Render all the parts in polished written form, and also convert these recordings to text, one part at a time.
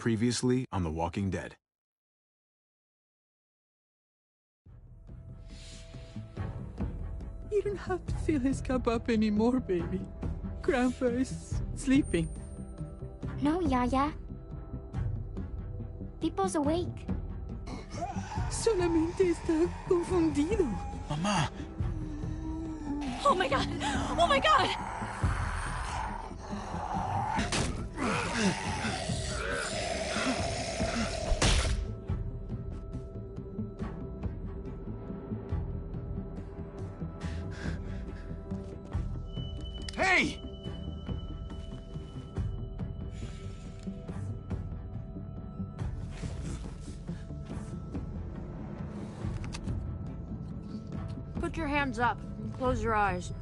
Previously on The Walking Dead. You don't have to fill his cup up anymore, baby. Grandpa is sleeping. No, Yaya. Pipo's awake. Solamente está confundido. Mamá! Oh my god! Oh my god! Hey! Put your hands up and close your eyes.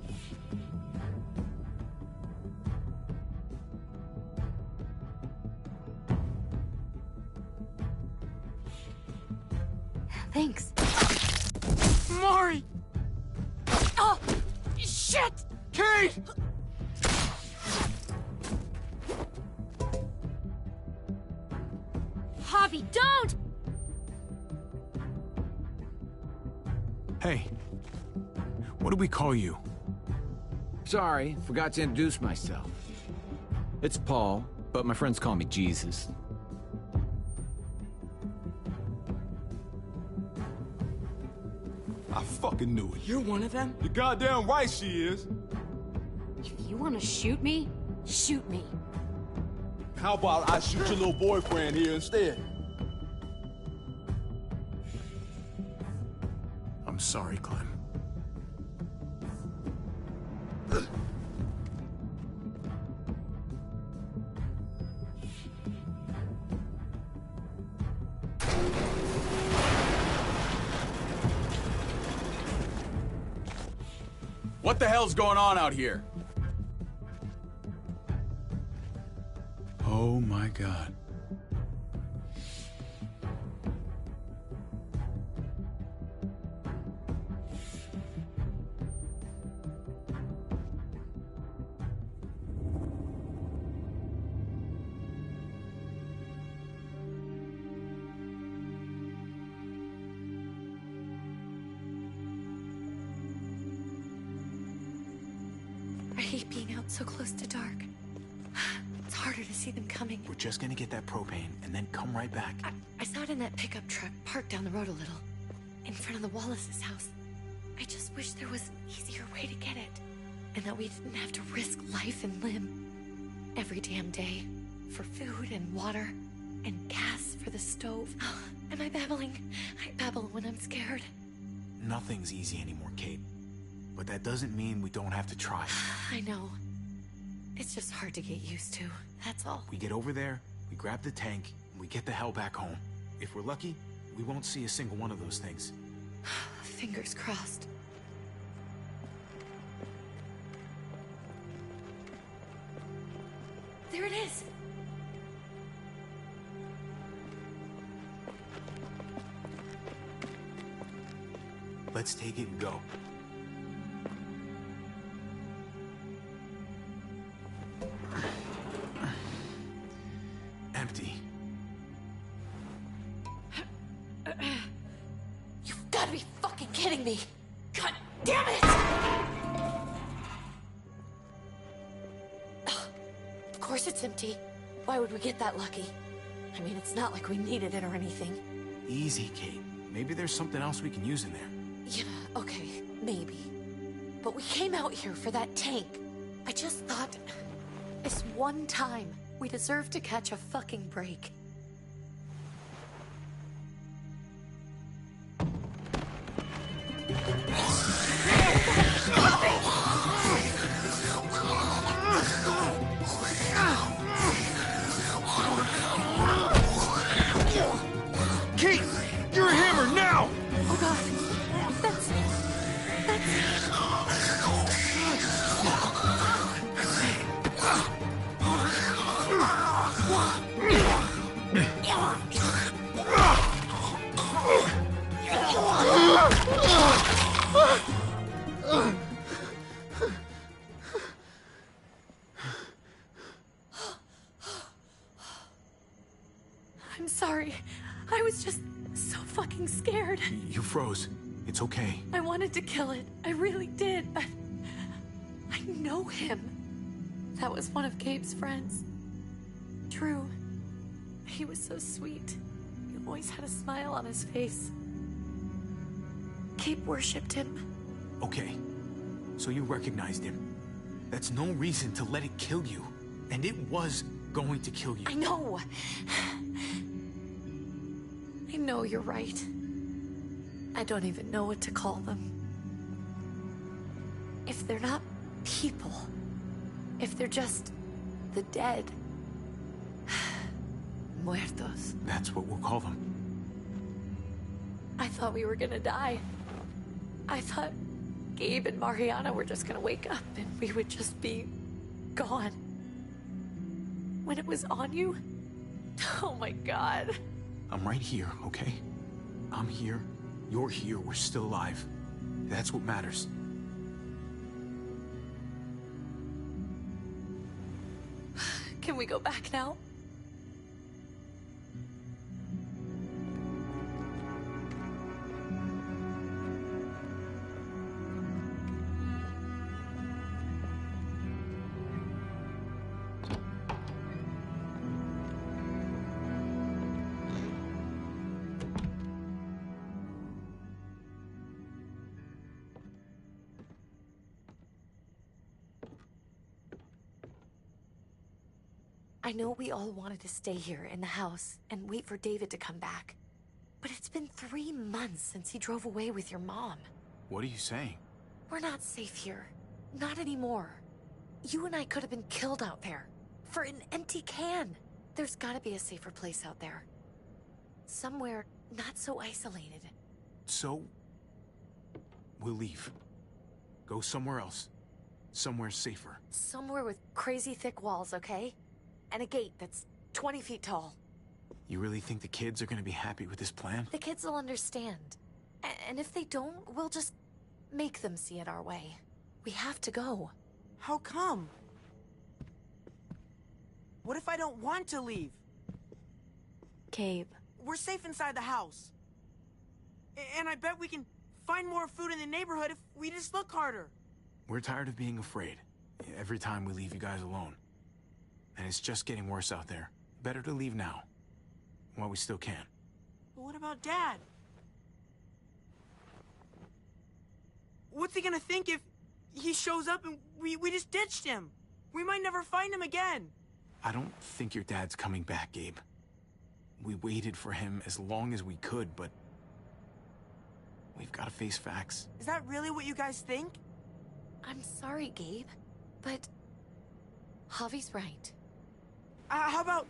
Thanks. Mari! Oh! Shit! Kate! Javi, don't! Hey. What do we call you? Sorry, forgot to introduce myself. It's Paul, but my friends call me Jesus. I fucking knew it. You're one of them? You're goddamn right she is. If you want to shoot me, shoot me. How about I shoot your little boyfriend here instead? I'm sorry, Clem. What the hell's going on out here? Oh my God. I hate being out so close to dark. It's harder to see them coming. We're just gonna get that propane and then come right back. I saw it in that pickup truck parked down the road a little, in front of the Wallace's house. I just wish there was an easier way to get it, and that we didn't have to risk life and limb every damn day for food and water and gas for the stove. Am I babbling? I babble when I'm scared. Nothing's easy anymore, Kate. But that doesn't mean we don't have to try. I know. It's just hard to get used to, that's all. We get over there, we grab the tank, and we get the hell back home. If we're lucky, we won't see a single one of those things. Fingers crossed. There it is! Let's take it and go. Empty. You've got to be fucking kidding me! God damn it! Of course it's empty. Why would we get that lucky? I mean, it's not like we needed it or anything. Easy, Kate. Maybe there's something else we can use in there. Yeah, okay, maybe. But we came out here for that tank. I just thought, this one time, we deserve to catch a fucking break. Kate, you're a hammer now! Oh god, that's... I'm sorry. I was just so fucking scared. You froze. It's okay. I wanted to kill it. I really did, but I know him. That was one of Gabe's friends. Drew. He was so sweet. He always had a smile on his face. Gabe worshipped him. Okay. So you recognized him. That's no reason to let it kill you. And it was going to kill you. I know. I know you're right. I don't even know what to call them. If they're not people, if they're just the dead, muertos. That's what we'll call them. I thought we were gonna die. I thought Gabe and Mariana were just gonna wake up and we would just be gone. When it was on you, oh my God. I'm right here, okay? I'm here. You're here. We're still alive. That's what matters. Can we go back now? I know we all wanted to stay here in the house and wait for David to come back. But it's been 3 months since he drove away with your mom. What are you saying? We're not safe here. Not anymore. You and I could have been killed out there. For an empty can. There's gotta be a safer place out there. Somewhere not so isolated. So, we'll leave. Go somewhere else. Somewhere safer. Somewhere with crazy thick walls, okay? And a gate that's 20 feet tall. You really think the kids are gonna be happy with this plan? The kids will understand. And if they don't, we'll just make them see it our way. We have to go. How come? What if I don't want to leave? Gabe. We're safe inside the house. And I bet we can find more food in the neighborhood if we just look harder. We're tired of being afraid. Every time we leave you guys alone. And it's just getting worse out there. Better to leave now. While we still can. But what about Dad? What's he gonna think if he shows up and we just ditched him? We might never find him again. I don't think your dad's coming back, Gabe. We waited for him as long as we could, but we've got to face facts. Is that really what you guys think? I'm sorry, Gabe, but Javi's right. How about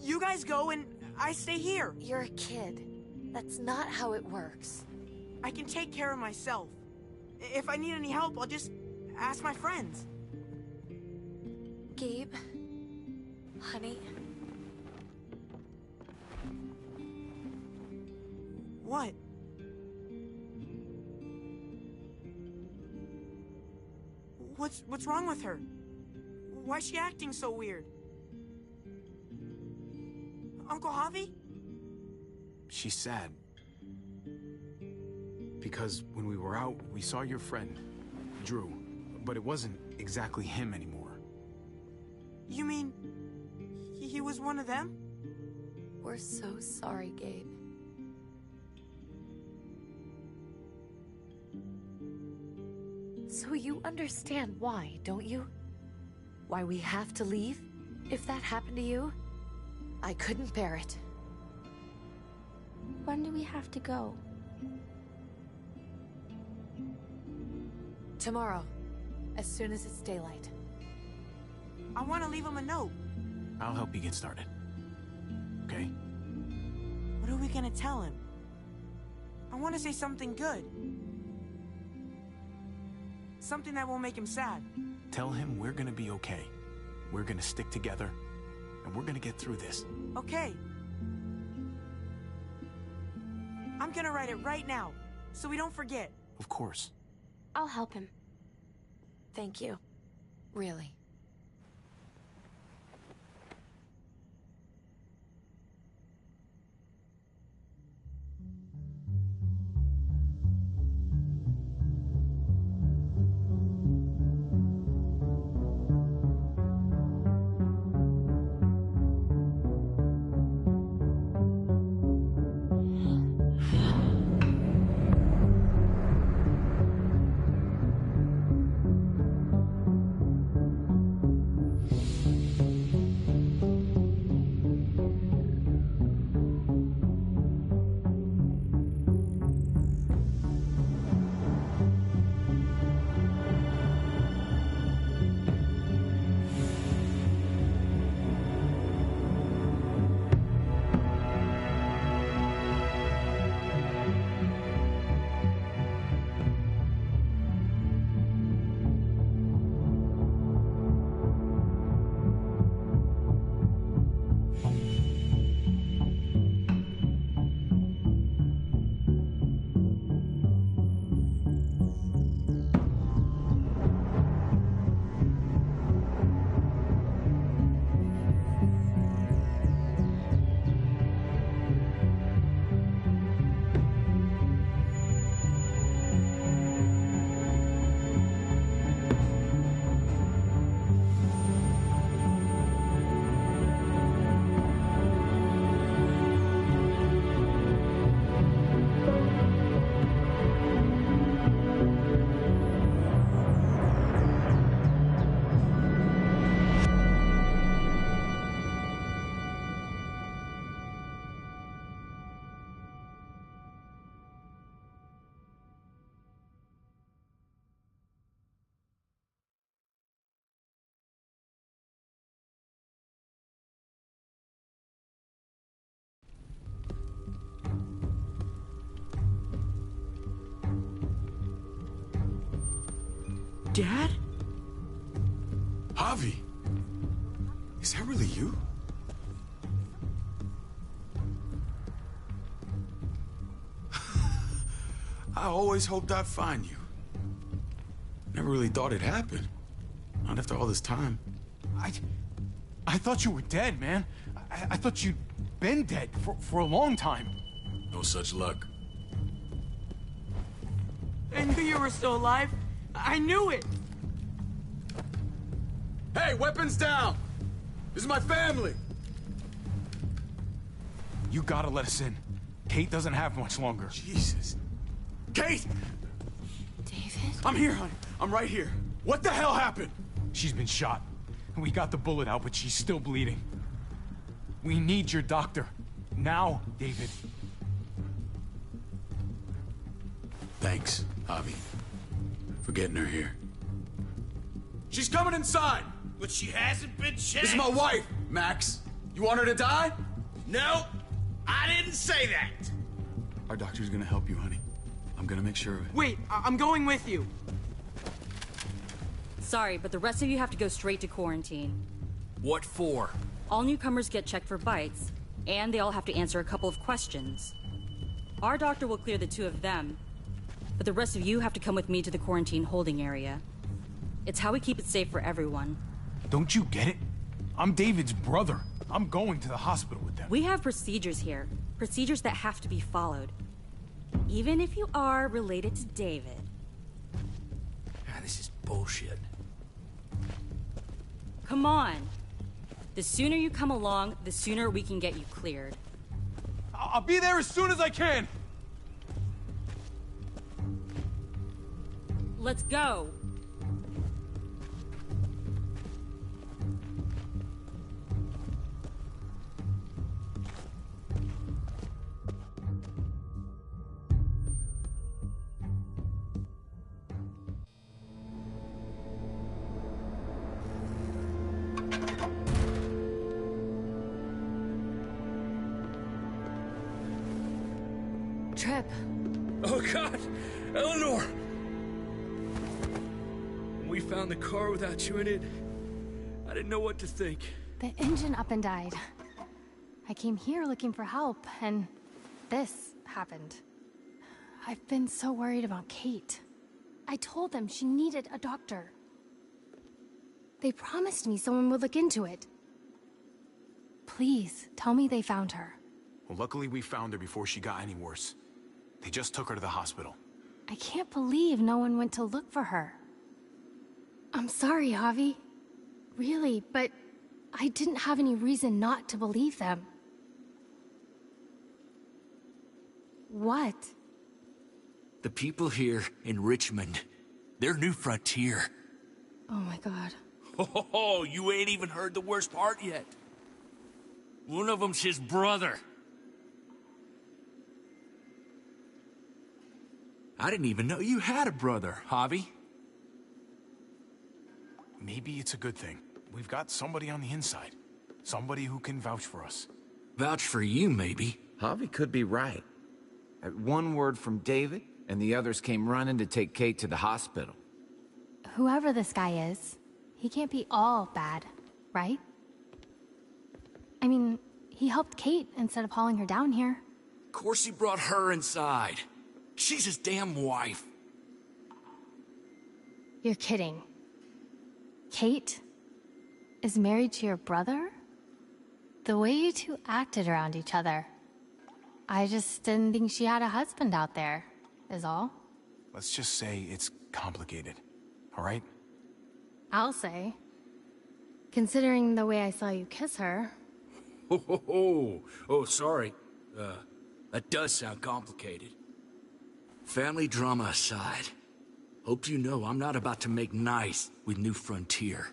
you guys go and I stay here? You're a kid. That's not how it works. I can take care of myself. If I need any help, I'll just ask my friends. Gabe, honey. What? What's wrong with her? Why's she acting so weird? Uncle Javi? She's sad. Because when we were out, we saw your friend, Drew. But it wasn't exactly him anymore. You mean he was one of them? We're so sorry, Gabe. So you understand why, don't you? Why we have to leave? If that happened to you, I couldn't bear it. When do we have to go? Tomorrow, as soon as it's daylight. I want to leave him a note. I'll help you get started. Okay? What are we gonna tell him? I want to say something good. Something that won't make him sad. Tell him we're gonna be okay. We're gonna stick together, and we're gonna get through this. Okay. I'm gonna write it right now, so we don't forget. Of course. I'll help him. Thank you. Really. Dad? Javi, is that really you? I always hoped I'd find you. Never really thought it'd happen. Not after all this time. I thought you were dead, man. I thought you'd been dead for a long time. No such luck. I knew you were still alive. I knew it. Hey, weapons down! This is my family! You gotta let us in. Kate doesn't have much longer. Jesus. Kate! David? I'm here, honey. I'm right here. What the hell happened? She's been shot. We got the bullet out, but she's still bleeding. We need your doctor. Now, David. Thanks, Javi, for getting her here. She's coming inside! But she hasn't been checked. This is my wife, Max. You want her to die? No, I didn't say that. Our doctor's gonna help you, honey. I'm gonna make sure of it. Wait, I'm going with you. Sorry, but the rest of you have to go straight to quarantine. What for? All newcomers get checked for bites, and they all have to answer a couple of questions. Our doctor will clear the two of them, but the rest of you have to come with me to the quarantine holding area. It's how we keep it safe for everyone. Don't you get it? I'm David's brother. I'm going to the hospital with them. We have procedures here. Procedures that have to be followed. Even if you are related to David. This is bullshit. Come on. The sooner you come along, the sooner we can get you cleared. I'll be there as soon as I can. Let's go. Trip. Oh, God! Eleanor! When we found the car without you in it, I didn't know what to think. The engine up and died. I came here looking for help, and this happened. I've been so worried about Kate. I told them she needed a doctor. They promised me someone would look into it. Please, tell me they found her. Well, luckily we found her before she got any worse. They just took her to the hospital. I can't believe no one went to look for her. I'm sorry, Javi. Really, but I didn't have any reason not to believe them. What? The people here in Richmond, they're New Frontier. Oh my God. Oh, you ain't even heard the worst part yet. One of them's his brother. I didn't even know you had a brother, Javi. Maybe it's a good thing. We've got somebody on the inside. Somebody who can vouch for us. Vouch for you, maybe. Javi could be right. At one word from David, and the others came running to take Kate to the hospital. Whoever this guy is, he can't be all bad, right? I mean, he helped Kate instead of hauling her down here. Of course he brought her inside. She's his damn wife. You're kidding. Kate is married to your brother? The way you two acted around each other. I just didn't think she had a husband out there, is all. Let's just say it's complicated, all right? I'll say. Considering the way I saw you kiss her. Oh, sorry. That does sound complicated. Family drama aside, hope you know I'm not about to make nice with New Frontier.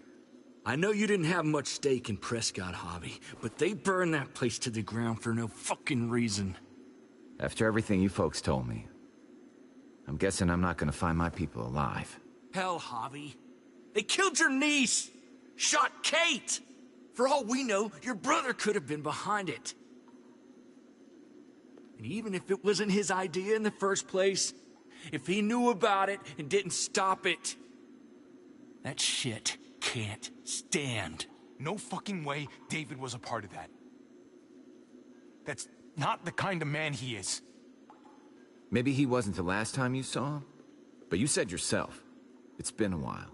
I know you didn't have much stake in Prescott, Javi, but they burned that place to the ground for no fucking reason. After everything you folks told me, I'm guessing I'm not gonna find my people alive. Hell, Javi. They killed your niece! Shot Kate! For all we know, your brother could have been behind it. And even if it wasn't his idea in the first place, if he knew about it and didn't stop it, That shit can't stand. No fucking way David was a part of that. That's not the kind of man he is. Maybe he wasn't the last time you saw him, but you said yourself, it's been a while.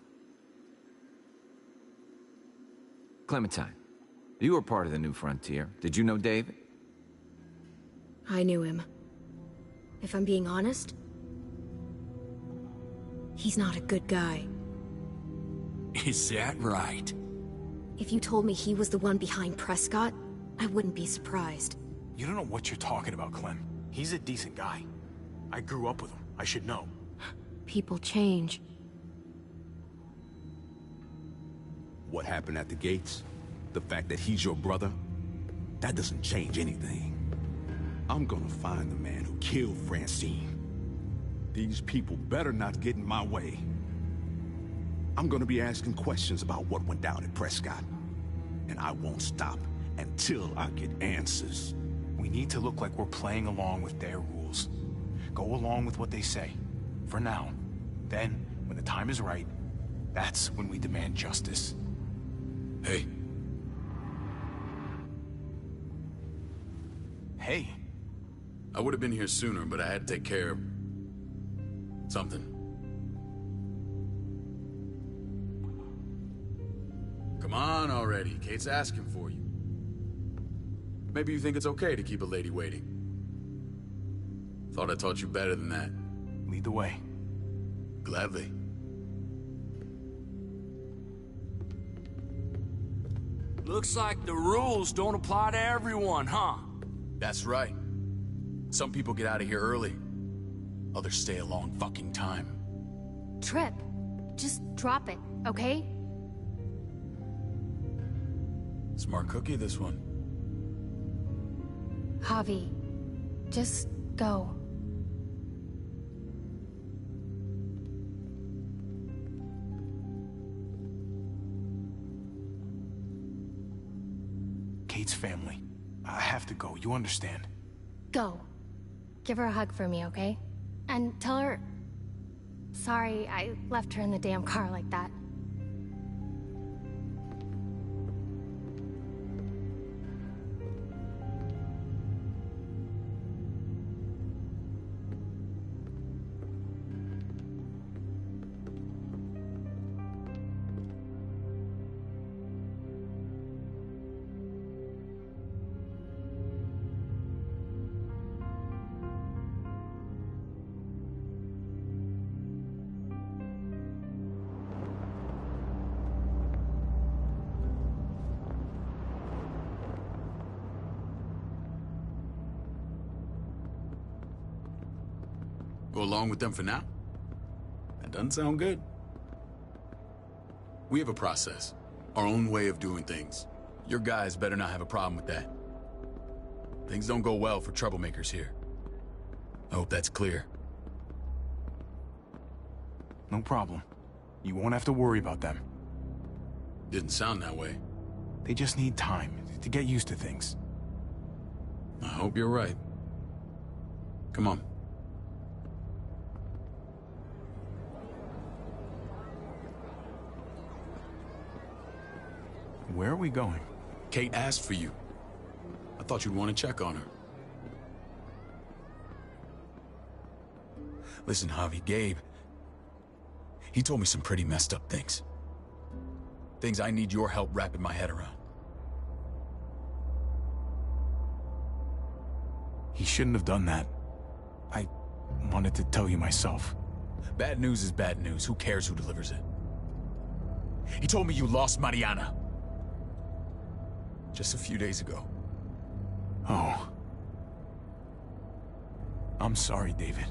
Clementine, you were part of the New Frontier. Did you know David? I knew him. If I'm being honest, he's not a good guy. Is that right? If you told me he was the one behind Prescott, I wouldn't be surprised. You don't know what you're talking about, Clem. He's a decent guy. I grew up with him. I should know. People change. What happened at the gates? The fact that he's your brother? That doesn't change anything. I'm gonna find the man who killed Francine. These people better not get in my way. I'm gonna be asking questions about what went down at Prescott. And I won't stop until I get answers. We need to look like we're playing along with their rules. Go along with what they say. For now. Then, when the time is right, that's when we demand justice. Hey. Hey. I would have been here sooner, but I had to take care of... something. Come on already. Kate's asking for you. Maybe you think it's okay to keep a lady waiting. Thought I taught you better than that. Lead the way. Gladly. Looks like the rules don't apply to everyone, huh? That's right. Some people get out of here early. Others stay a long fucking time. Trip, just drop it, okay? Smart cookie, this one. Javi, just go. Kate's family. I have to go, you understand. Go. Give her a hug for me, okay? And tell her... Sorry, I left her in the damn car like that. Go along with them for now? That doesn't sound good. We have a process. Our own way of doing things. Your guys better not have a problem with that. Things don't go well for troublemakers here. I hope that's clear. No problem. You won't have to worry about them. Didn't sound that way. They just need time to get used to things. I hope you're right. Come on. Where are we going? Kate asked for you. I thought you'd want to check on her. Listen, Javi, Gabe... he told me some pretty messed up things. Things I need your help wrapping my head around. He shouldn't have done that. I wanted to tell you myself. Bad news is bad news. Who cares who delivers it? He told me you lost Mariana. Just a few days ago. Oh. I'm sorry, David.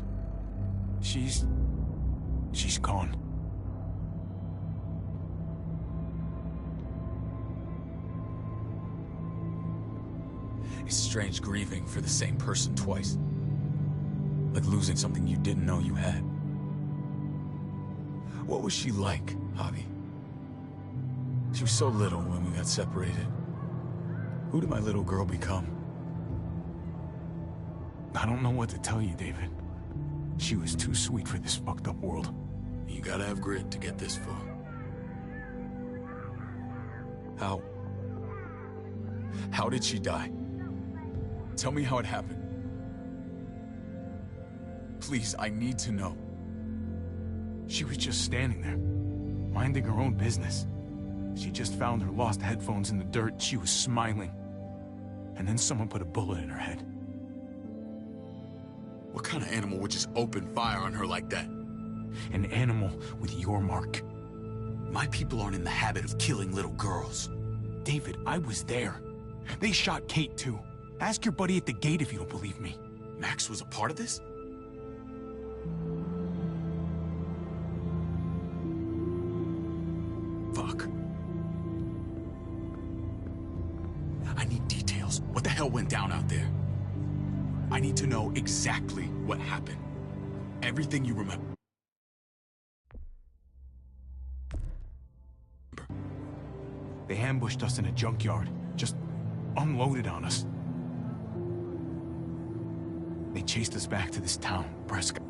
She's gone. It's strange grieving for the same person twice. Like losing something you didn't know you had. What was she like, Javi? She was so little when we got separated. Who did my little girl become? I don't know what to tell you, David. She was too sweet for this fucked up world. You gotta have grit to get this far. How did she die? Tell me how it happened. Please, I need to know. She was just standing there, minding her own business. She just found her lost headphones in the dirt. She was smiling. And then someone put a bullet in her head. What kind of animal would just open fire on her like that? An animal with your mark. My people aren't in the habit of killing little girls. David, I was there. They shot Kate too. Ask your buddy at the gate if you don't believe me. Max was a part of this? Fuck. I need details. What the hell went down out there? I need to know exactly what happened. Everything you remember. They ambushed us in a junkyard. Just unloaded on us. They chased us back to this town, Prescott.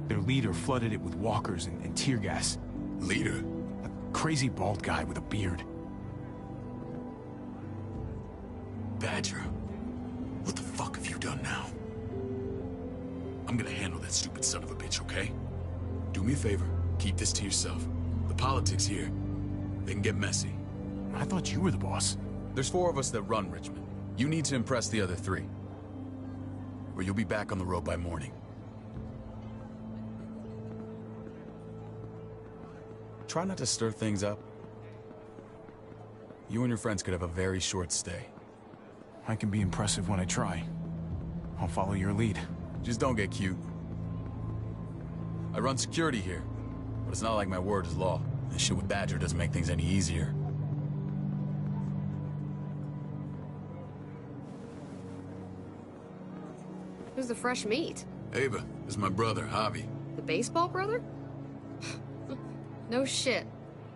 Their leader flooded it with walkers and tear gas. Leader? A crazy bald guy with a beard. Badger, what the fuck have you done now? I'm gonna handle that stupid son of a bitch, okay? Do me a favor, keep this to yourself. The politics here, they can get messy. I thought you were the boss. There's 4 of us that run Richmond. You need to impress the other 3. Or you'll be back on the road by morning. Try not to stir things up. You and your friends could have a very short stay. I can be impressive when I try. I'll follow your lead. Just don't get cute. I run security here, but it's not like my word is law. This shit with Badger doesn't make things any easier. Who's the fresh meat? Ava, this is my brother, Javi. The baseball brother? No shit.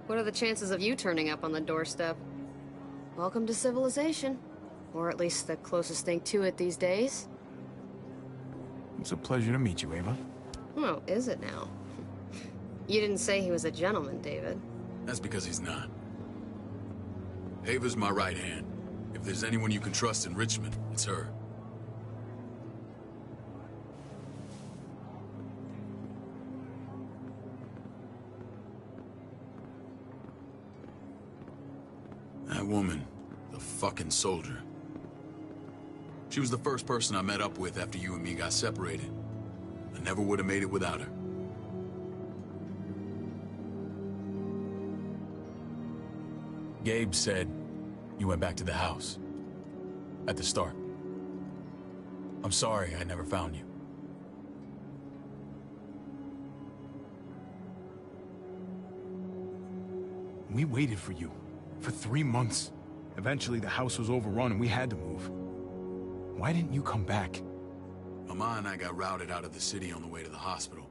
What are the chances of you turning up on the doorstep? Welcome to civilization. Or at least the closest thing to it these days. It's a pleasure to meet you, Ava. Oh, is it now? You didn't say he was a gentleman, David. That's because he's not. Ava's my right hand. If there's anyone you can trust in Richmond, it's her. That woman, the fucking soldier. She was the first person I met up with after you and me got separated. I never would have made it without her. Gabe said you went back to the house. At the start. I'm sorry I never found you. We waited for you. For 3 months. Eventually the house was overrun and we had to move. Why didn't you come back? Mama and I got routed out of the city on the way to the hospital.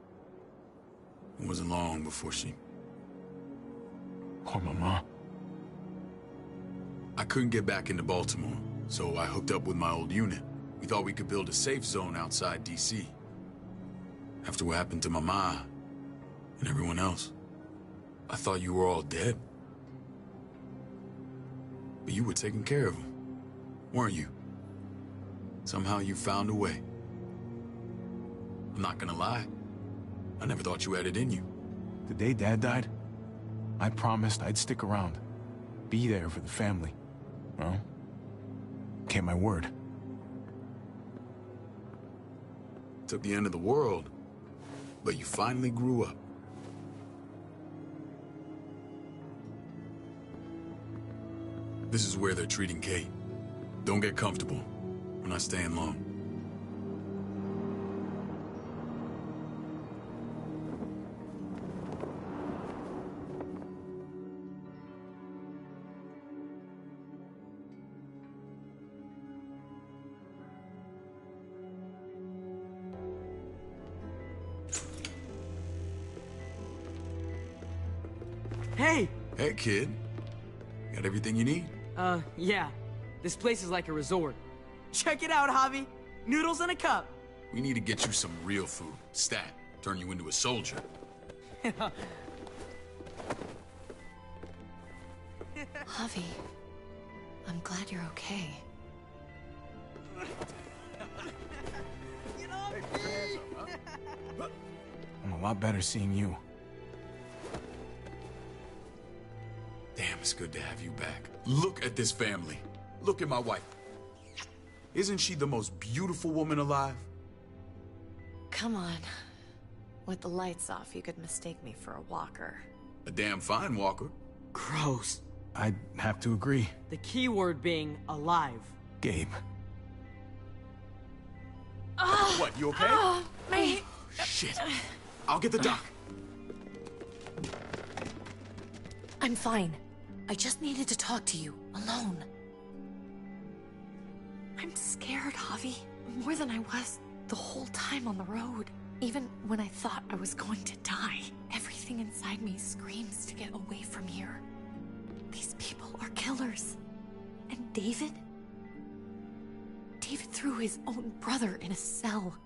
It wasn't long before she... Poor Mama. I couldn't get back into Baltimore, so I hooked up with my old unit. We thought we could build a safe zone outside D.C. After what happened to Mama and everyone else, I thought you were all dead. But you were taking care of them, weren't you? Somehow you found a way. I'm not gonna lie. I never thought you had it in you. The day Dad died, I promised I'd stick around. Be there for the family. Well, kept my word. Took the end of the world, but you finally grew up. This is where they're treating Kate. Don't get comfortable. We're not staying long. Hey! Hey, kid. Got everything you need? Yeah. This place is like a resort. Check it out, Javi. Noodles in a cup. We need to get you some real food. Stat. Turn you into a soldier. Javi, I'm glad you're okay. I'm a lot better seeing you. Damn, it's good to have you back. Look at this family. Look at my wife. Isn't she the most beautiful woman alive? Come on. With the lights off, you could mistake me for a walker. A damn fine walker. Gross. I'd have to agree. The key word being alive. Gabe. What, you okay? Shit. I'll get the doc. I'm fine. I just needed to talk to you, alone. I'm scared, Javi. More than I was the whole time on the road. Even when I thought I was going to die, everything inside me screams to get away from here. These people are killers. And David? David threw his own brother in a cell.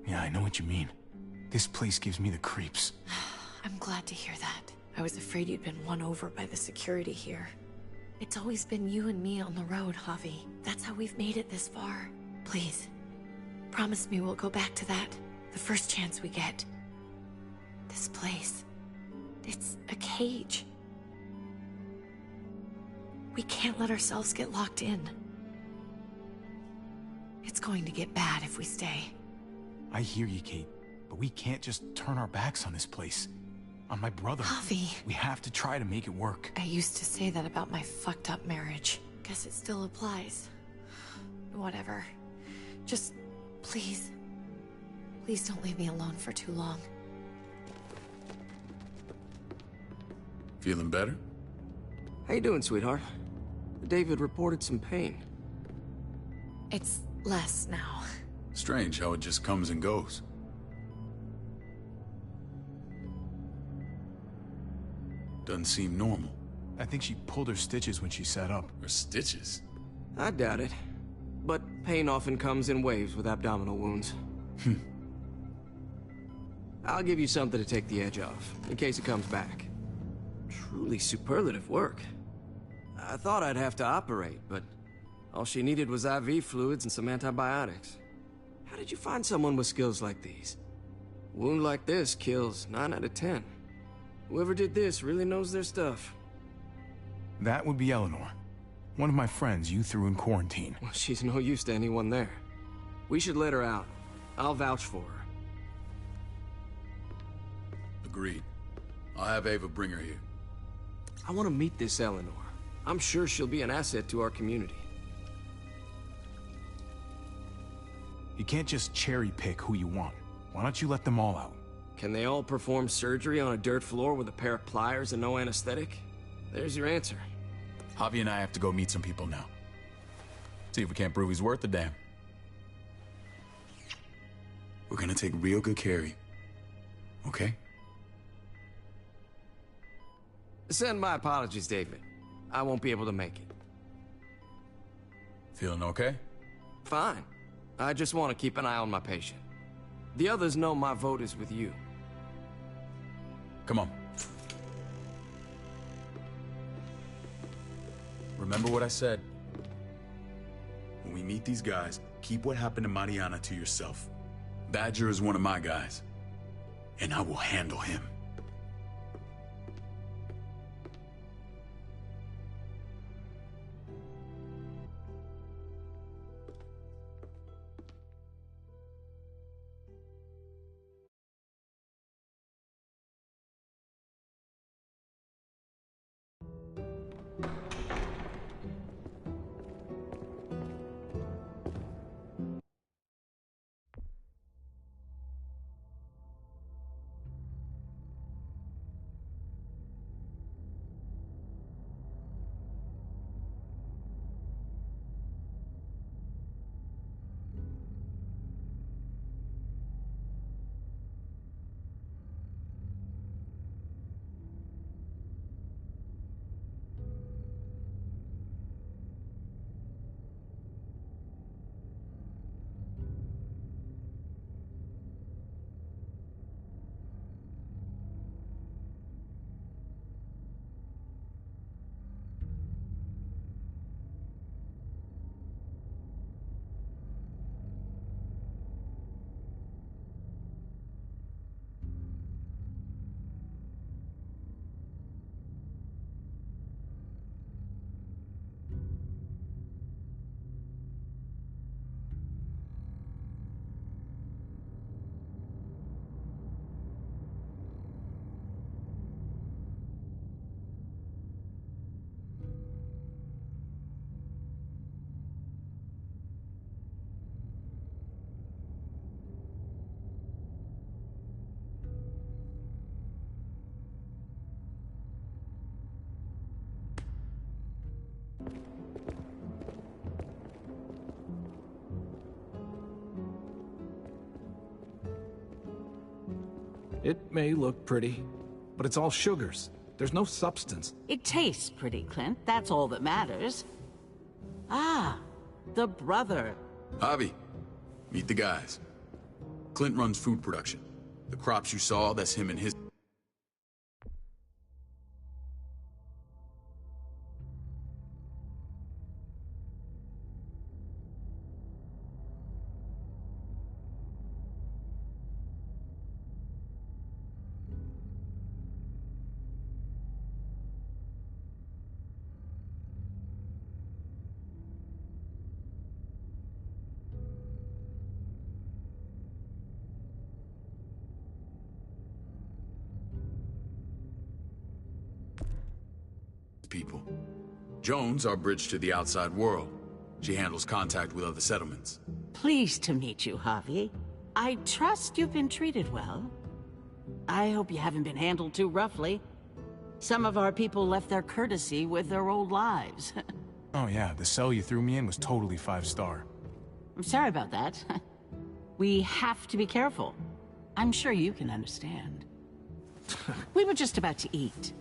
Yeah, I know what you mean. This place gives me the creeps. I'm glad to hear that. I was afraid you'd been won over by the security here. It's always been you and me on the road, Javi. That's how we've made it this far. Please, promise me we'll go back to that the first chance we get. This place, it's a cage. We can't let ourselves get locked in. It's going to get bad if we stay. I hear you, Kate, but we can't just turn our backs on this place. On my brother. Javi. We have to try to make it work. I used to say that about my fucked up marriage. Guess it still applies. Whatever. Just, please. Please don't leave me alone for too long. Feeling better? How you doing, sweetheart? David reported some pain. It's less now. Strange how it just comes and goes. Doesn't seem normal. I think she pulled her stitches when she sat up. Her stitches? I doubt it. But pain often comes in waves with abdominal wounds. I'll give you something to take the edge off, in case it comes back. Truly superlative work. I thought I'd have to operate, but all she needed was IV fluids and some antibiotics. How did you find someone with skills like these? A wound like this kills 9 out of 10. Whoever did this really knows their stuff. That would be Eleanor. One of my friends you threw in quarantine. Well, she's no use to anyone there. We should let her out. I'll vouch for her. Agreed. I'll have Ava bring her here. I want to meet this Eleanor. I'm sure she'll be an asset to our community. You can't just cherry pick who you want. Why don't you let them all out? Can they all perform surgery on a dirt floor with a pair of pliers and no anesthetic? There's your answer. Javi and I have to go meet some people now. See if we can't prove he's worth the damn. We're gonna take real good care of you. Okay? Send my apologies, David. I won't be able to make it. Feeling okay? Fine. I just want to keep an eye on my patient. The others know my vote is with you. Come on. Remember what I said. When we meet these guys, keep what happened to Mariana to yourself. Badger is one of my guys, and I will handle him. It may look pretty, but it's all sugars. There's no substance. It tastes pretty, Clint. That's all that matters. Ah, the brother. Javi, meet the guys. Clint runs food production. The crops you saw, that's him and his... people. Jones, our bridge to the outside world. She handles contact with other settlements. Pleased to meet you, Javi. I trust you've been treated well. I hope you haven't been handled too roughly. Some of our people left their courtesy with their old lives. Oh yeah, the cell you threw me in was totally 5-star. I'm sorry about that. We have to be careful. I'm sure you can understand. We were just about to eat.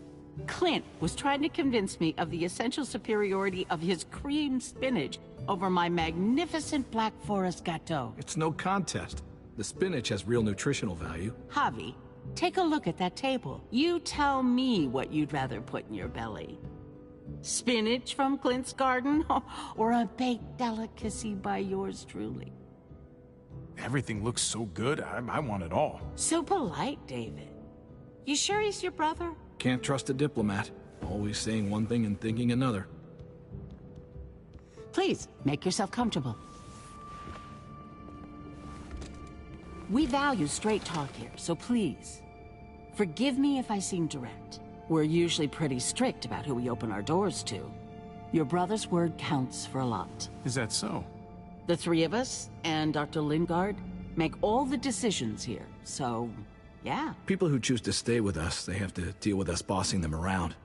Clint was trying to convince me of the essential superiority of his cream spinach over my magnificent Black Forest gâteau. It's no contest. The spinach has real nutritional value. Javi, take a look at that table. You tell me what you'd rather put in your belly. Spinach from Clint's garden, or a baked delicacy by yours truly? Everything looks so good, I want it all. So polite, David. You sure he's your brother? Can't trust a diplomat. Always saying one thing and thinking another. Please, make yourself comfortable. We value straight talk here, so please, forgive me if I seem direct. We're usually pretty strict about who we open our doors to. Your brother's word counts for a lot. Is that so? The three of us, and Dr. Lingard, make all the decisions here, so, yeah. People who choose to stay with us, they have to deal with us bossing them around.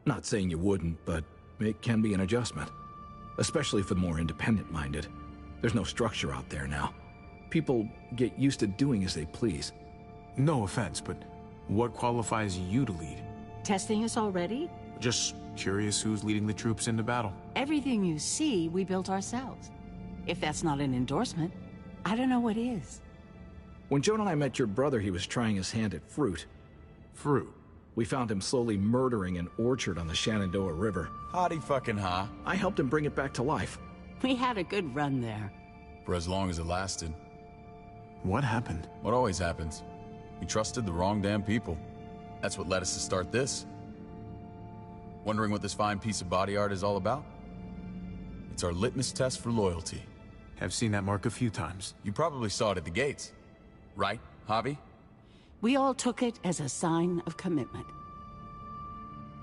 Not saying you wouldn't, but it can be an adjustment. Especially for the more independent-minded. There's no structure out there now. People get used to doing as they please. No offense, but what qualifies you to lead? Testing us already? Just curious who's leading the troops into battle. Everything you see, we built ourselves. If that's not an endorsement, I don't know what is. When Joan and I met your brother, he was trying his hand at fruit. Fruit? We found him slowly murdering an orchard on the Shenandoah River. Howdy fucking ha. I helped him bring it back to life. We had a good run there. For as long as it lasted. What happened? What always happens. We trusted the wrong damn people. That's what led us to start this. Wondering what this fine piece of body art is all about? It's our litmus test for loyalty. I've seen that mark a few times. You probably saw it at the gates. Right, Javi? We all took it as a sign of commitment.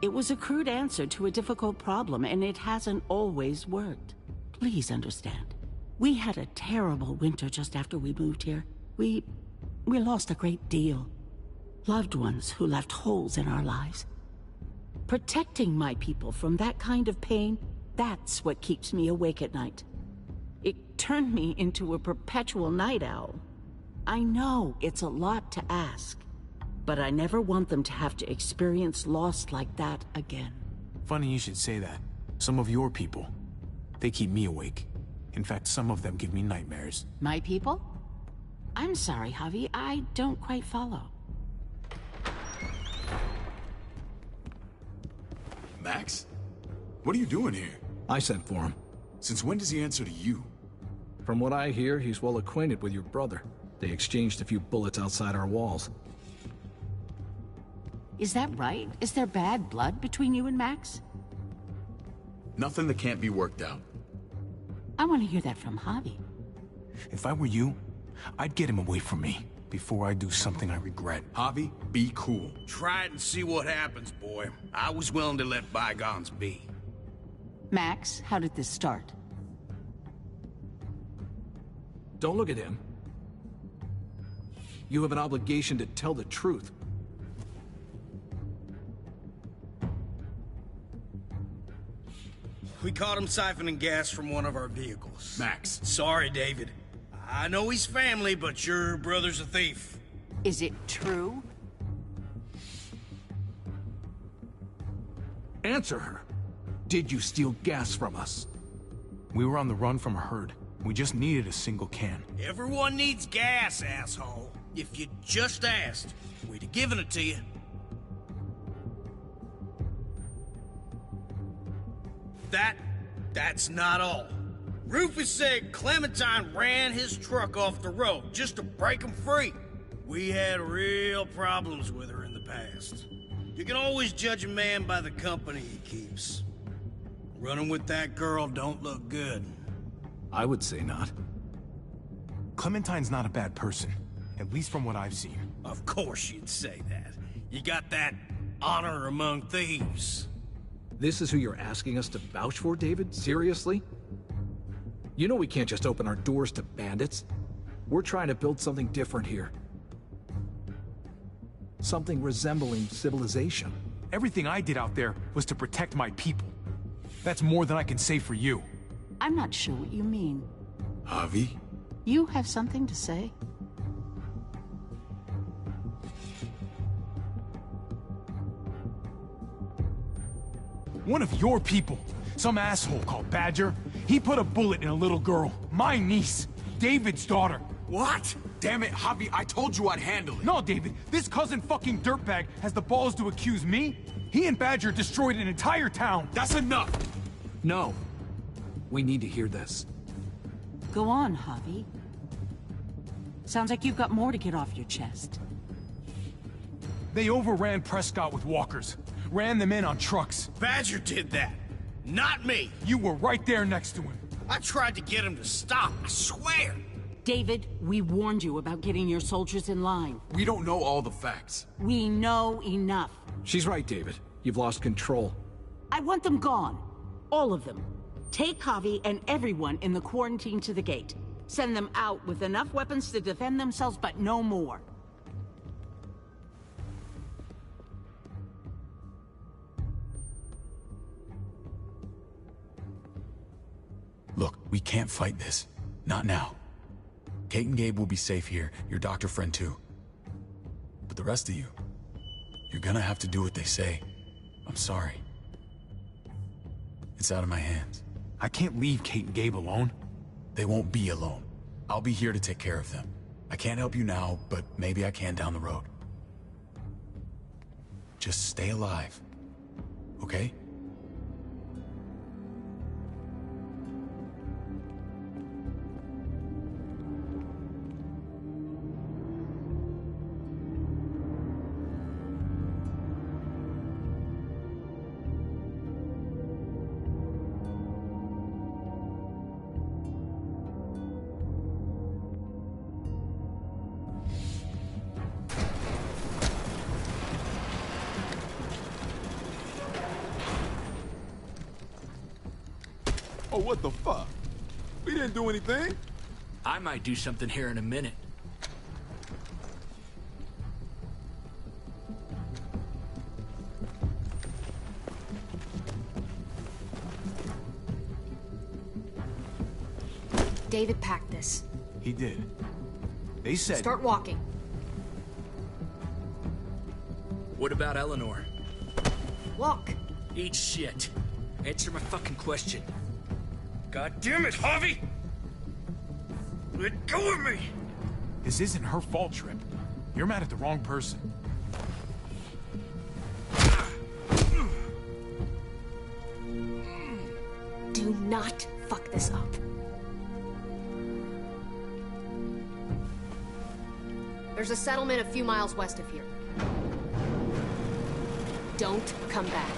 It was a crude answer to a difficult problem, and it hasn't always worked. Please understand. We had a terrible winter just after we moved here. We lost a great deal. Loved ones who left holes in our lives. Protecting my people from that kind of pain, that's what keeps me awake at night. It turned me into a perpetual night owl. I know it's a lot to ask, but I never want them to have to experience loss like that again. Funny you should say that. Some of your people, they keep me awake. In fact, some of them give me nightmares. My people? I'm sorry, Javi, I don't quite follow. Max? What are you doing here? I sent for him. Since when does he answer to you? From what I hear, he's well acquainted with your brother. They exchanged a few bullets outside our walls. Is that right? Is there bad blood between you and Max? Nothing that can't be worked out. I want to hear that from Javi. If I were you, I'd get him away from me before I do something I regret. Javi, be cool. Try it and see what happens, boy. I was willing to let bygones be. Max, how did this start? Don't look at him. You have an obligation to tell the truth. We caught him siphoning gas from one of our vehicles. Max. Sorry, David. I know he's family, but your brother's a thief. Is it true? Answer her. Did you steal gas from us? We were on the run from a herd. We just needed a single can. Everyone needs gas, asshole. If you just asked, we'd have given it to you. That's not all. Rufus said Clementine ran his truck off the road just to break him free. We had real problems with her in the past. You can always judge a man by the company he keeps. Running with that girl don't look good. I would say not. Clementine's not a bad person, at least from what I've seen. Of course you'd say that. You got that honor among thieves. This is who you're asking us to vouch for, David? Seriously? You know we can't just open our doors to bandits. We're trying to build something different here. Something resembling civilization. Everything I did out there was to protect my people. That's more than I can say for you. I'm not sure what you mean. Javi, You have something to say? One of your people, some asshole called Badger, he put a bullet in a little girl, my niece, David's daughter. What? Damn it, Javi, I told you I'd handle it. No, David, this cousin fucking dirtbag has the balls to accuse me? He and Badger destroyed an entire town. That's enough! No. We need to hear this. Go on, Javi. Sounds like you've got more to get off your chest. They overran Prescott with walkers. Ran them in on trucks. Badger did that. Not me. You were right there next to him. I tried to get him to stop, I swear. David, we warned you about getting your soldiers in line. We don't know all the facts. We know enough. She's right, David. You've lost control. I want them gone. All of them. Take Javi and everyone in the quarantine to the gate. Send them out with enough weapons to defend themselves, but no more. Look, we can't fight this. Not now. Kate and Gabe will be safe here, your doctor friend too. But the rest of you, you're gonna have to do what they say. I'm sorry. It's out of my hands. I can't leave Kate and Gabe alone. They won't be alone. I'll be here to take care of them. I can't help you now, but maybe I can down the road. Just stay alive, okay? Oh, what the fuck? We didn't do anything. I might do something here in a minute. David packed this. He did. They said... Start walking. What about Eleanor? Walk. Eat shit. Answer my fucking question. God damn it, Javi! Let go of me! This isn't her fault, Trip. You're mad at the wrong person. Do not fuck this up. There's a settlement a few miles west of here. Don't come back.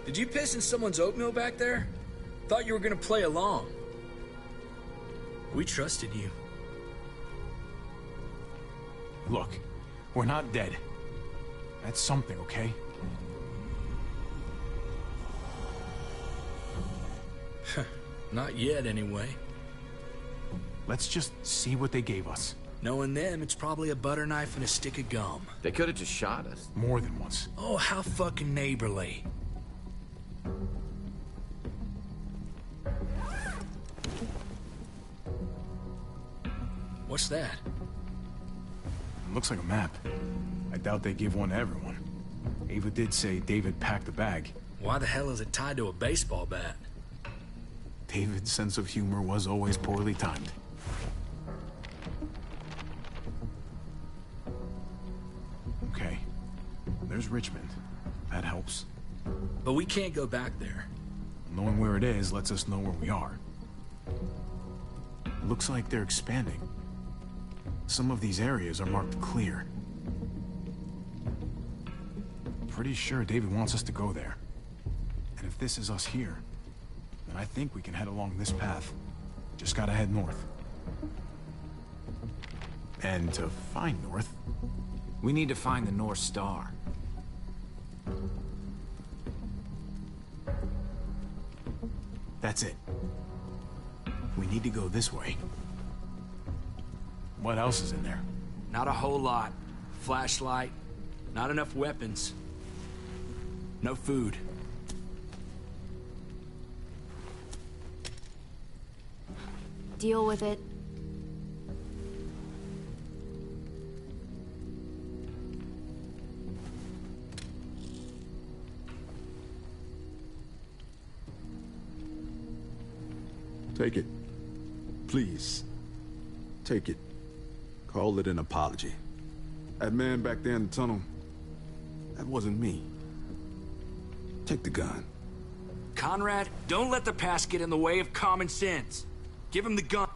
Did you piss in someone's oatmeal back there? Thought you were gonna play along. We trusted you. Look, we're not dead. That's something, okay? Not yet, anyway. Let's just see what they gave us. Knowing them, it's probably a butter knife and a stick of gum. They could have just shot us. More than once. Oh, how fucking neighborly. What's that? Looks like a map. I doubt they give one to everyone. Ava did say David packed the bag. Why the hell is it tied to a baseball bat? David's sense of humor was always poorly timed. Okay. There's Richmond. That helps. But we can't go back there. Knowing where it is lets us know where we are. Looks like they're expanding. Some of these areas are marked clear. Pretty sure David wants us to go there. And if this is us here, then I think we can head along this path. Just gotta head north. And to find north... We need to find the North Star. That's it. We need to go this way. What else is in there? Not a whole lot. Flashlight, not enough weapons. No food. Deal with it. Take it. Please. Take it. Call it an apology. That man back there in the tunnel, that wasn't me. Take the gun. Conrad, don't let the past get in the way of common sense. Give him the gun.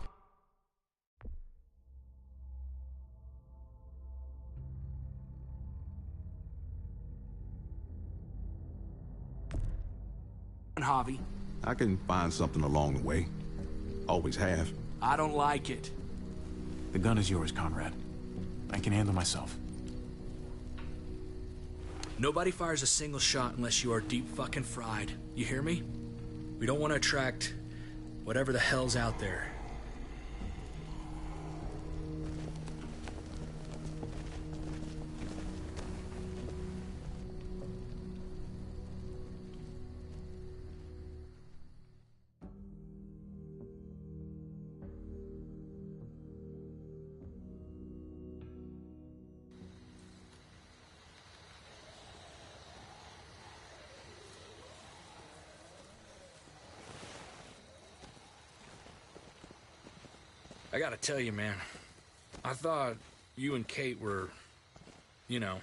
Javi. I can find something along the way. Always have. I don't like it. The gun is yours, Conrad. I can handle myself. Nobody fires a single shot unless you are deep fucking fried. You hear me? We don't want to attract whatever the hell's out there. I gotta tell you, man, I thought you and Kate were, you know...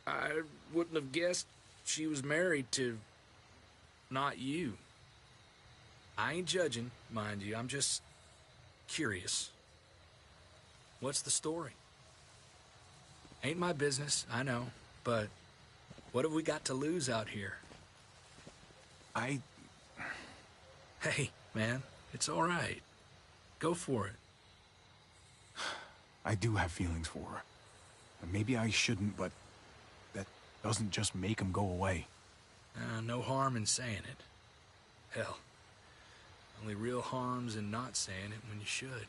I wouldn't have guessed she was married to... not you. I ain't judging, mind you, I'm just curious. What's the story? Ain't my business, I know, but what have we got to lose out here? Hey, man, it's all right. Go for it. I do have feelings for her. And maybe I shouldn't, but that doesn't just make them go away. No harm in saying it. Hell, only real harm's in not saying it when you should.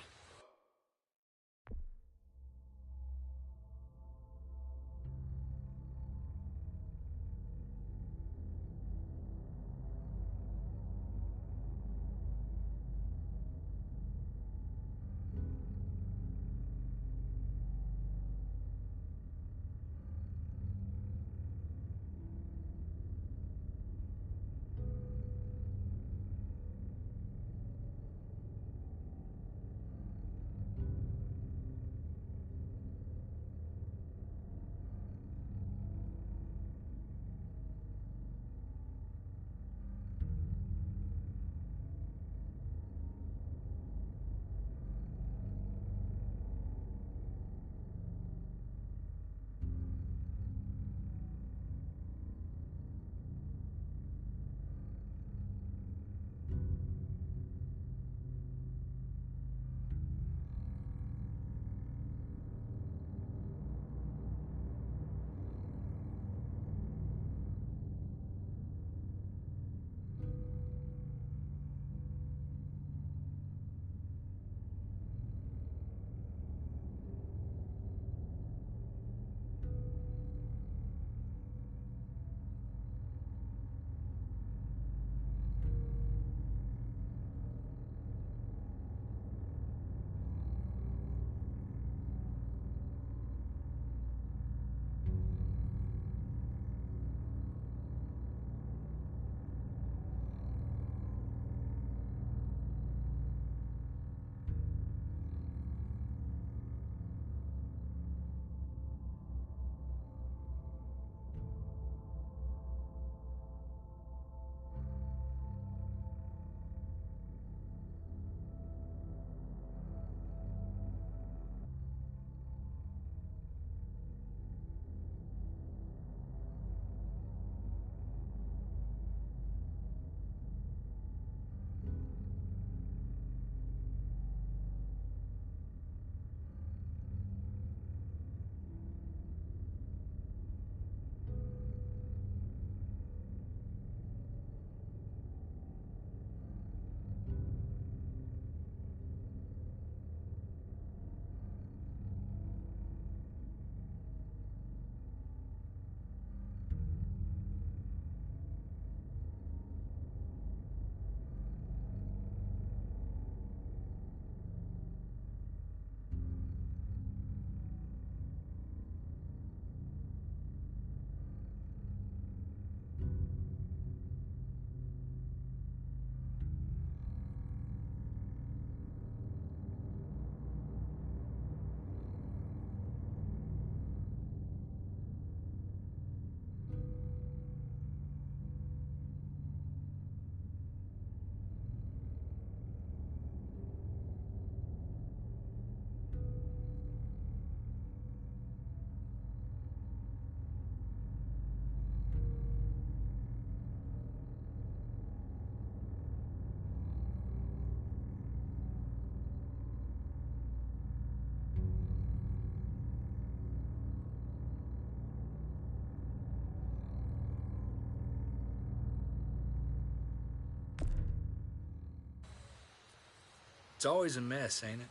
It's always a mess, ain't it?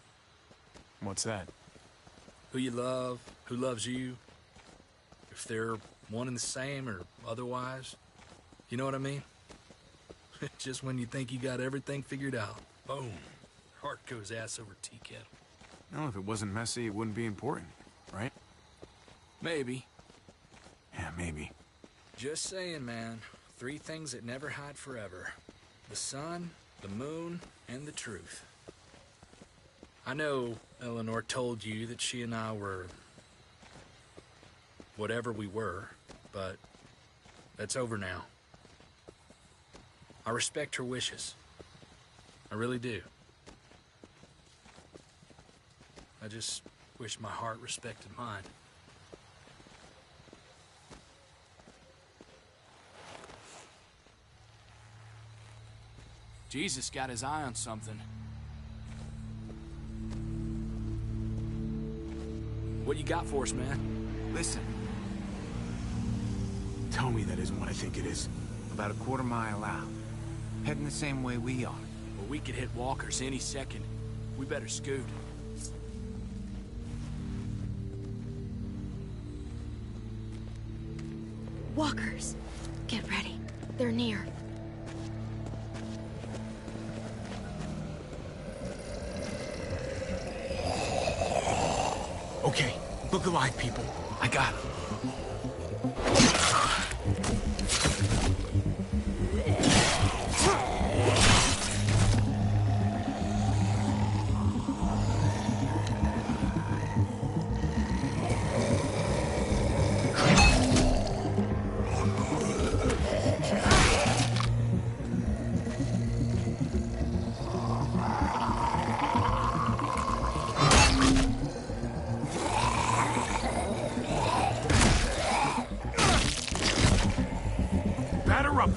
What's that? Who you love, who loves you, if they're one and the same or otherwise. You know what I mean? Just when you think you got everything figured out, boom, heart goes ass over tea kettle. No, if it wasn't messy, it wouldn't be important, right? Maybe. Yeah, maybe. Just saying, man. 3 things that never hide forever. The sun, the moon, and the truth. I know Eleanor told you that she and I were... whatever we were, but that's over now. I respect her wishes. I really do. I just wish my heart respected mine. Jesus got his eye on something. What you got for us, man? Listen. Tell me that isn't what I think it is. About a quarter mile out. Heading the same way we are. Well, we could hit walkers any second. We better scoot. Walkers! Get ready. They're near. Okay, look alive, people. I got it.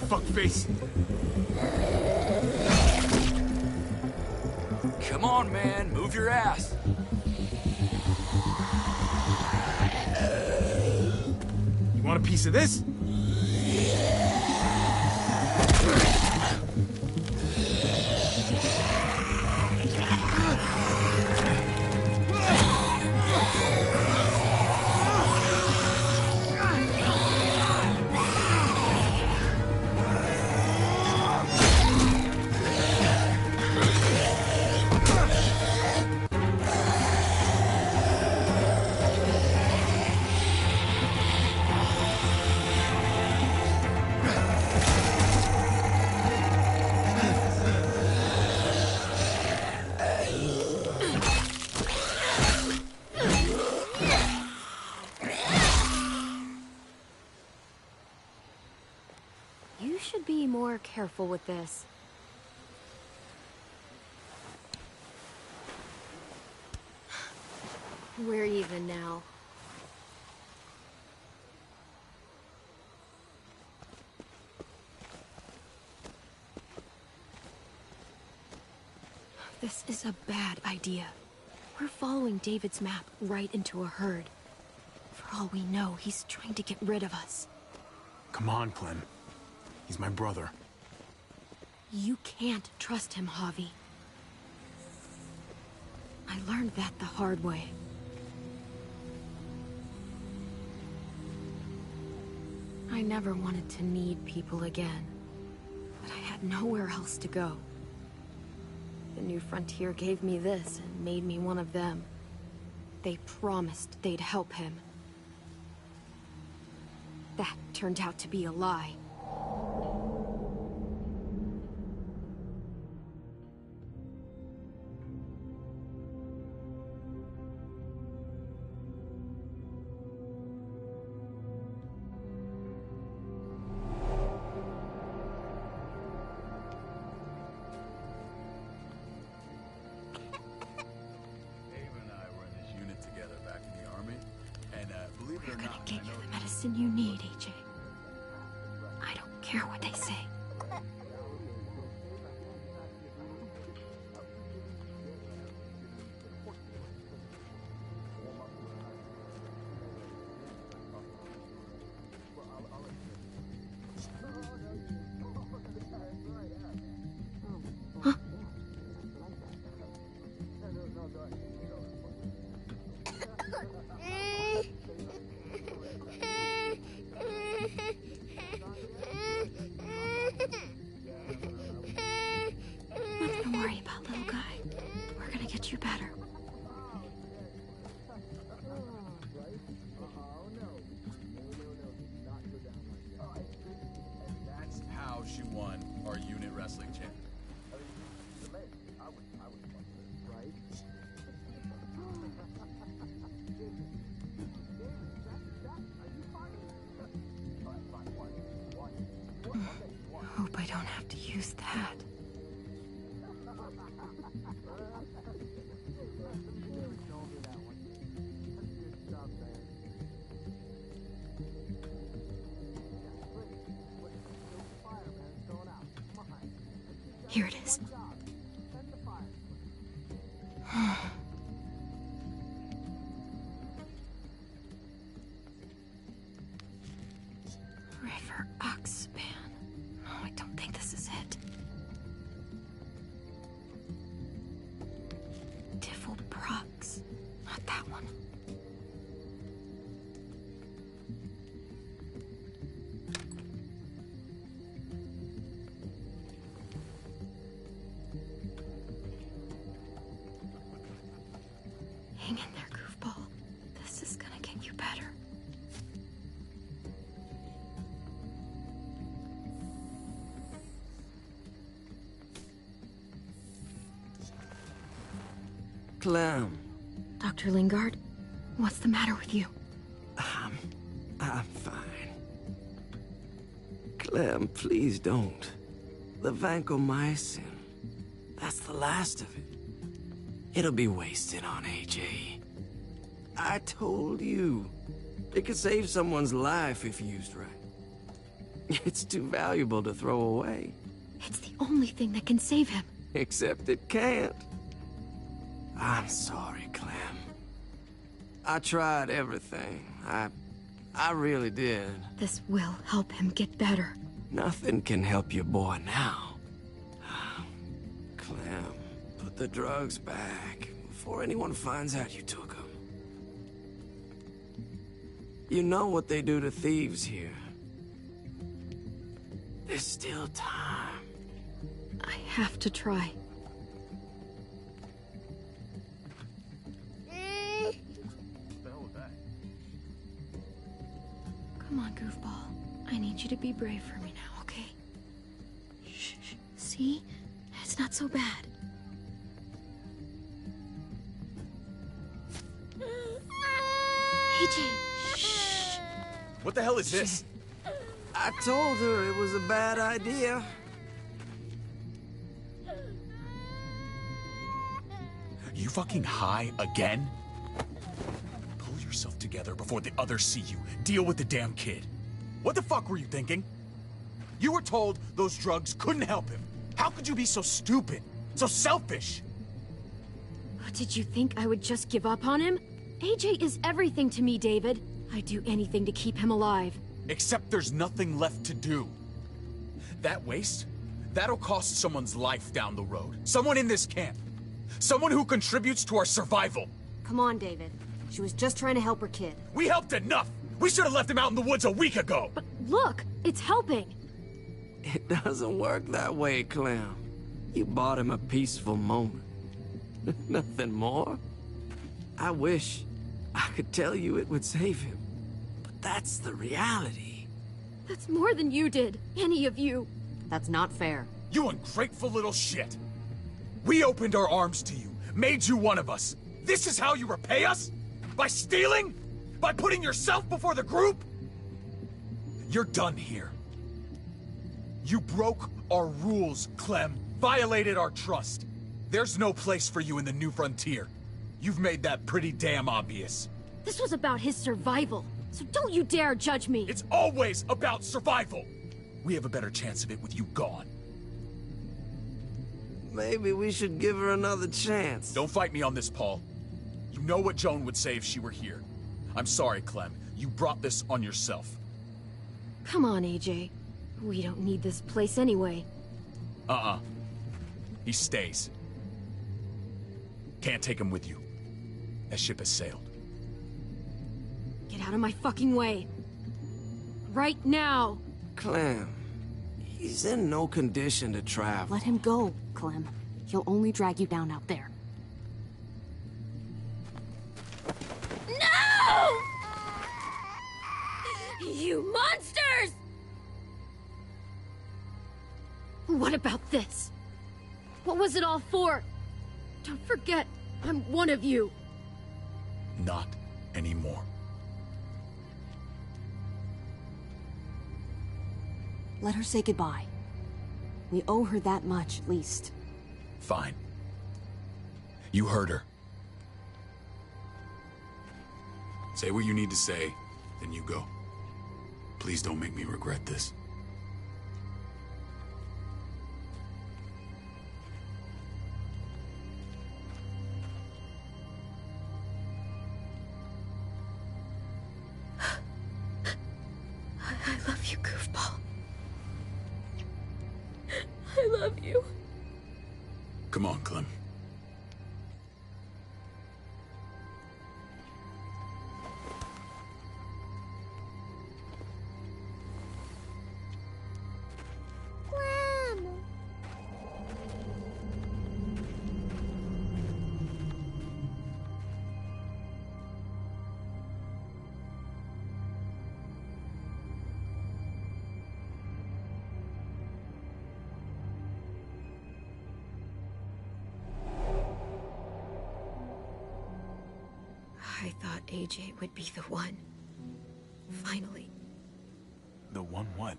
Fuckface. Come on, man. Move your ass. You want a piece of this? You should be more careful with this. We're even now. This is a bad idea. We're following David's map right into a herd. For all we know, he's trying to get rid of us. Come on, Clem. He's my brother. You can't trust him, Javi. I learned that the hard way. I never wanted to need people again, but I had nowhere else to go. The New Frontier gave me this and made me one of them. They promised they'd help him. That turned out to be a lie. We're gonna get you the medicine you need, AJ. I don't care what they say. I don't have to use that. Here it is. River Oxpan. No, I don't think this is it. Tifled Prox. Not that one. Hang in there, goofball. This is gonna get you better. Clem. Dr. Lingard, what's the matter with you? I'm fine. Clem, please don't. The vancomycin. That's the last of it. It'll be wasted on AJ. I told you. It could save someone's life if used right. It's too valuable to throw away. It's the only thing that can save him. Except it can't. I'm sorry, Clem. I tried everything. I really did. This will help him get better. Nothing can help your boy now. Clem, put the drugs back before anyone finds out you took them. You know what they do to thieves here. There's still time. I have to try. Come on, goofball. I need you to be brave for me now, okay? Shh, shh. See? It's not so bad. AJ, shh. What the hell is this? I told her it was a bad idea. You fucking high again? Pull yourself together before the others see you. Deal with the damn kid. What the fuck were you thinking? You were told those drugs couldn't help him. How could you be so stupid? So selfish? Did you think I would just give up on him? AJ is everything to me, David. I'd do anything to keep him alive. Except there's nothing left to do. That waste? That'll cost someone's life down the road. Someone in this camp. Someone who contributes to our survival. Come on, David. She was just trying to help her kid. We helped enough! We should have left him out in the woods a week ago! But look, it's helping. It doesn't work that way, Clem. You bought him a peaceful moment. Nothing more. I wish I could tell you it would save him. But that's the reality. That's more than you did, any of you. That's not fair. You ungrateful little shit! We opened our arms to you, made you one of us. This is how you repay us? By stealing? By putting yourself before the group? You're done here. You broke our rules, Clem. Violated our trust. There's no place for you in the New Frontier. You've made that pretty damn obvious. This was about his survival, so don't you dare judge me. It's always about survival. We have a better chance of it with you gone. Maybe we should give her another chance. Don't fight me on this, Paul. You know what Joan would say if she were here. I'm sorry, Clem. You brought this on yourself. Come on, AJ. We don't need this place anyway. He stays. Can't take him with you. That ship has sailed. Get out of my fucking way. Right now. Clem, he's in no condition to travel. Let him go, Clem. He'll only drag you down out there. No! You monsters! What about this? What was it all for? Don't forget, I'm one of you. Not anymore. Let her say goodbye. We owe her that much, at least. Fine. You heard her. Say what you need to say, then you go. Please don't make me regret this. I love you, goofball. I love you. Come on, Clem. I thought AJ would be the one. Finally. The one what?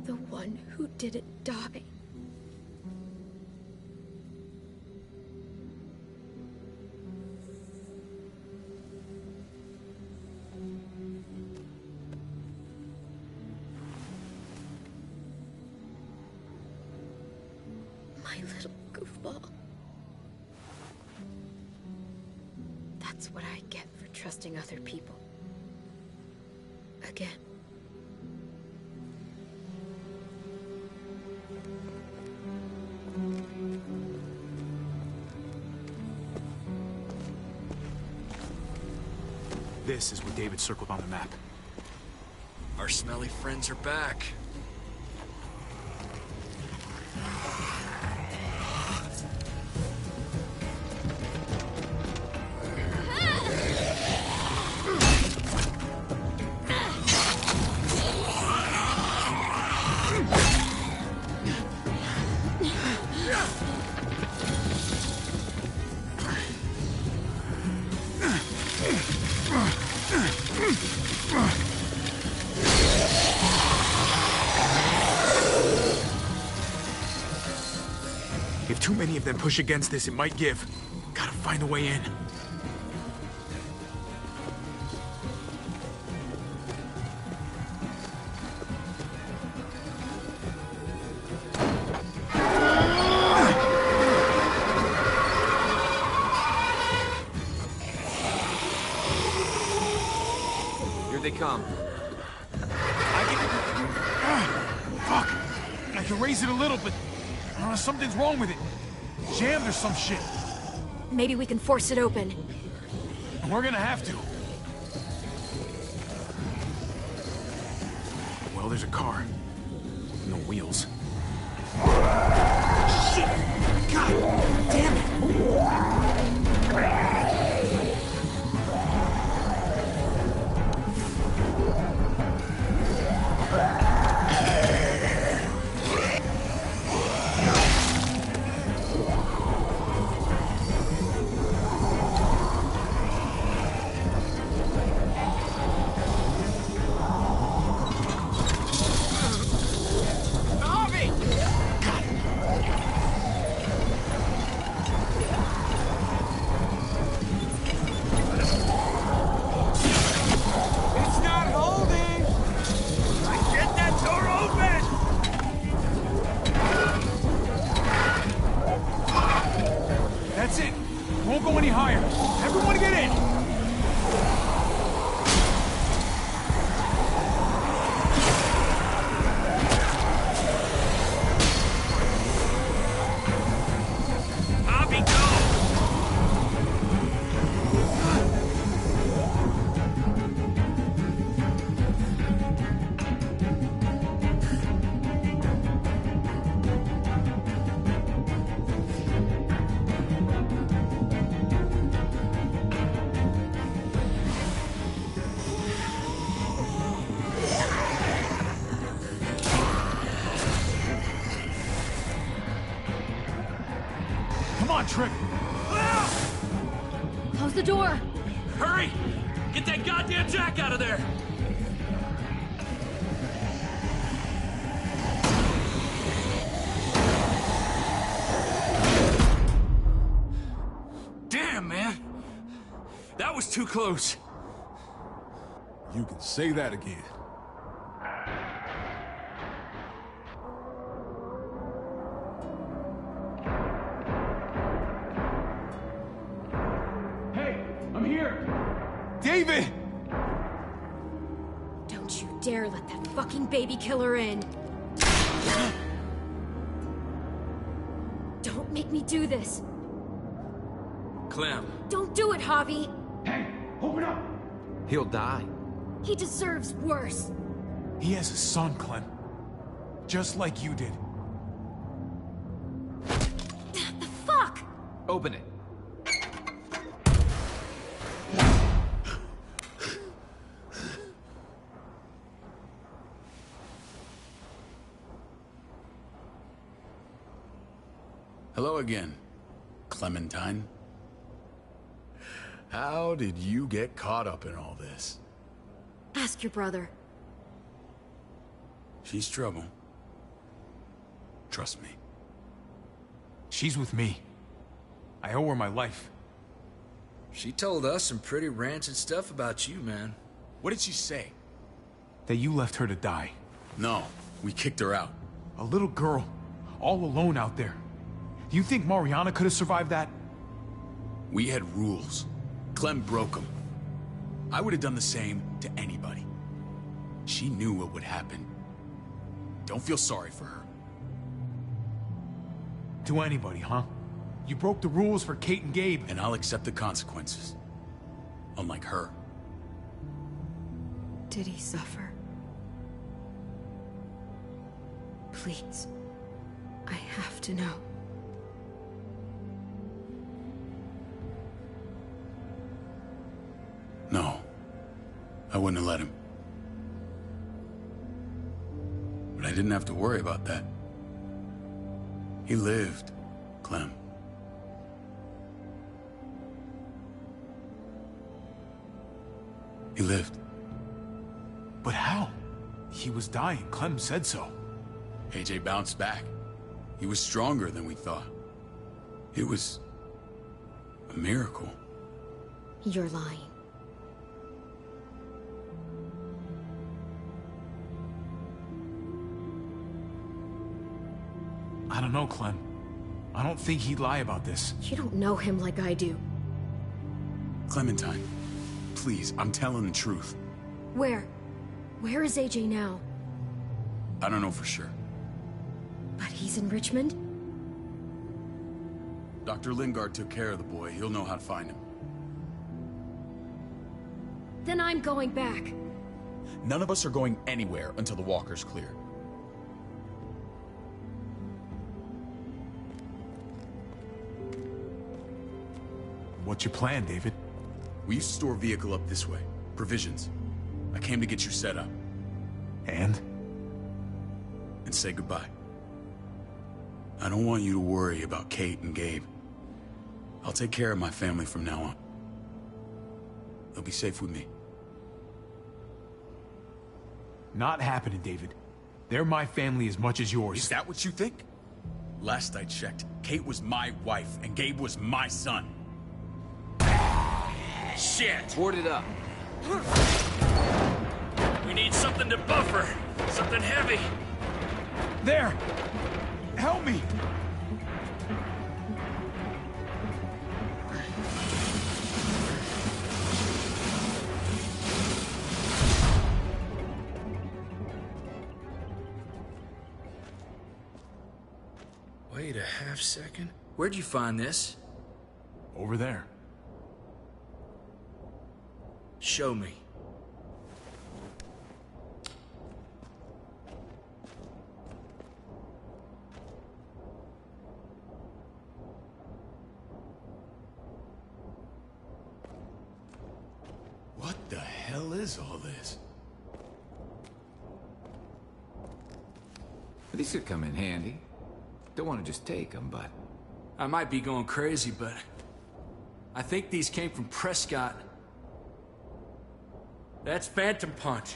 The one who didn't die. My little goofball. That's what I get for trusting other people. Again. This is what David circled on the map. Our smelly friends are back. If too many of them push against this, it might give. Gotta find a way in. Here they come. Fuck! I can raise it a little, but something's wrong with it. Jammed or some shit. Maybe we can force it open. We're gonna have to. Well, there's a car. No wheels. Shit! God damn it! Won't go any higher. Everyone get in! Trick. Close the door. Hurry! Get that goddamn Jack out of there! too close. You can say that again. Hey, I'm here! David! Don't you dare let that fucking baby killer in. Don't make me do this. Clem. Don't do it, Javi. Hey, open up! He'll die. He deserves worse. He has a son, Clem. Just like you did. The fuck? Open it. Hello again, Clementine. How did you get caught up in all this? Ask your brother. She's trouble. Trust me. She's with me. I owe her my life. She told us some pretty rancid stuff about you, man. What did she say? That you left her to die. No, we kicked her out. A little girl, all alone out there. Do you think Mariana could have survived that? We had rules. Clem broke them. I would have done the same to anybody. She knew what would happen. Don't feel sorry for her. To anybody, huh? You broke the rules for Kate and Gabe. And I'll accept the consequences. Unlike her. Did he suffer? Please. I have to know. No. I wouldn't have let him. But I didn't have to worry about that. He lived, Clem. He lived. But how? He was dying. Clem said so. AJ bounced back. He was stronger than we thought. It was a miracle. You're lying. I don't know, Clem. I don't think he'd lie about this. You don't know him like I do. Clementine, please, I'm telling the truth. Where? Where is AJ now? I don't know for sure. But he's in Richmond? Dr. Lingard took care of the boy. He'll know how to find him. Then I'm going back. None of us are going anywhere until the walker's cleared. What's your plan, David? We used to store a vehicle up this way. Provisions. I came to get you set up. And? And say goodbye. I don't want you to worry about Kate and Gabe. I'll take care of my family from now on. They'll be safe with me. Not happening, David. They're my family as much as yours. Is that what you think? Last I checked, Kate was my wife and Gabe was my son. Shit! Board it up. We need something to buffer. Something heavy. There! Help me! Wait a half second. Where'd you find this? Over there. Show me. What the hell is all this? These could come in handy. Don't want to just take them, but... I might be going crazy, but... I think these came from Prescott. That's Phantom Punch.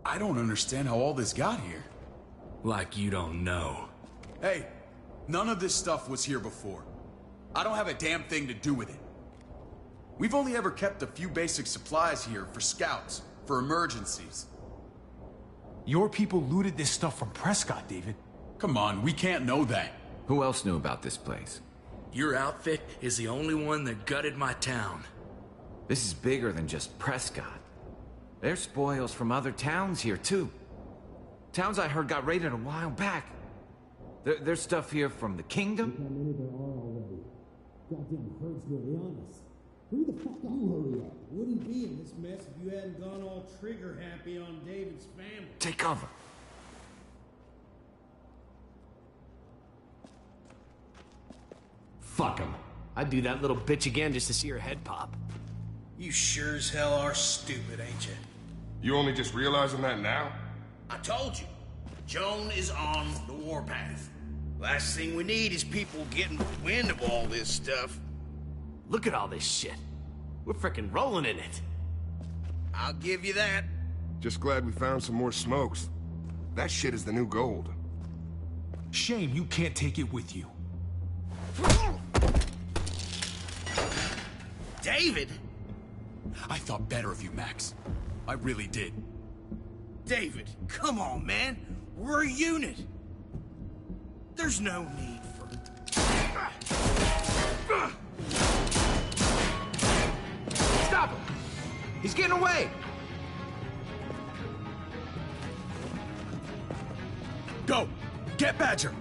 I don't understand how all this got here. Like you don't know. Hey, none of this stuff was here before. I don't have a damn thing to do with it. We've only ever kept a few basic supplies here for scouts, for emergencies. Your people looted this stuff from Prescott, David. Come on, we can't know that. Who else knew about this place? Your outfit is the only one that gutted my town. This is bigger than just Prescott. There's spoils from other towns here, too. Towns I heard got raided a while back. There's stuff here from the kingdom. Look how many there are already. Goddamn herd's nearly on us. Who the fuck you hurry up? Wouldn't be in this mess if you hadn't gone all trigger happy on David's family. Take cover. Fuck him. I'd do that little bitch again just to see her head pop. You sure as hell are stupid, ain't you? You only just realizing that now? I told you. Joan is on the warpath. Last thing we need is people getting wind of all this stuff. Look at all this shit. We're frickin' rolling in it. I'll give you that. Just glad we found some more smokes. That shit is the new gold. Shame you can't take it with you. David? I thought better of you, Max. I really did. David, come on, man. We're a unit. There's no need for... Stop him! He's getting away! Go! Get Badger!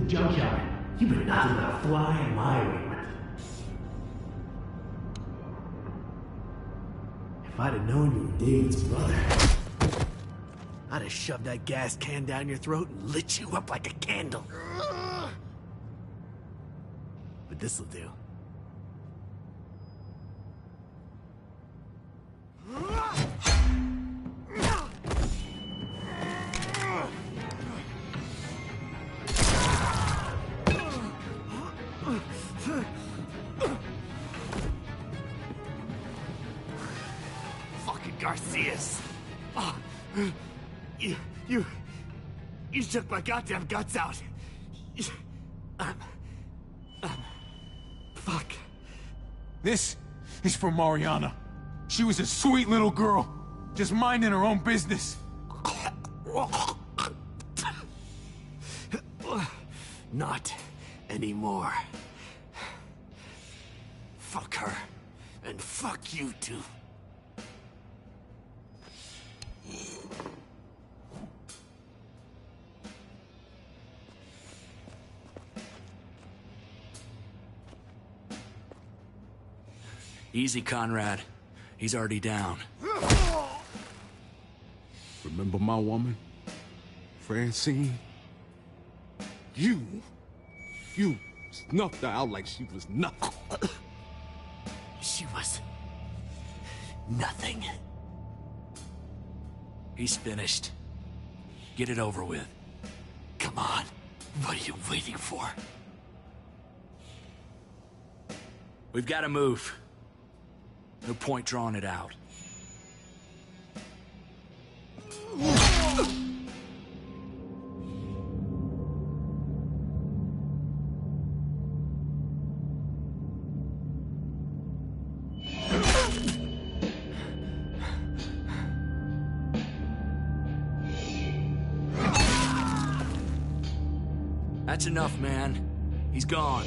Junkyard. You better not let a fly in my arraignment. If I'd have known you were David's brother, I'd have shoved that gas can down your throat and lit you up like a candle. But this'll do. Garcias. Oh, you took my goddamn guts out. Fuck. This is for Mariana. She was a sweet little girl, just minding her own business. Not anymore. Fuck her, and fuck you too. Easy, Conrad. He's already down. Remember my woman? Francine? You snuffed her out like she was nothing. She was Nothing. He's finished. Get it over with. Come on. What are you waiting for? We've got to move. No point drawing it out. That's enough, man. He's gone.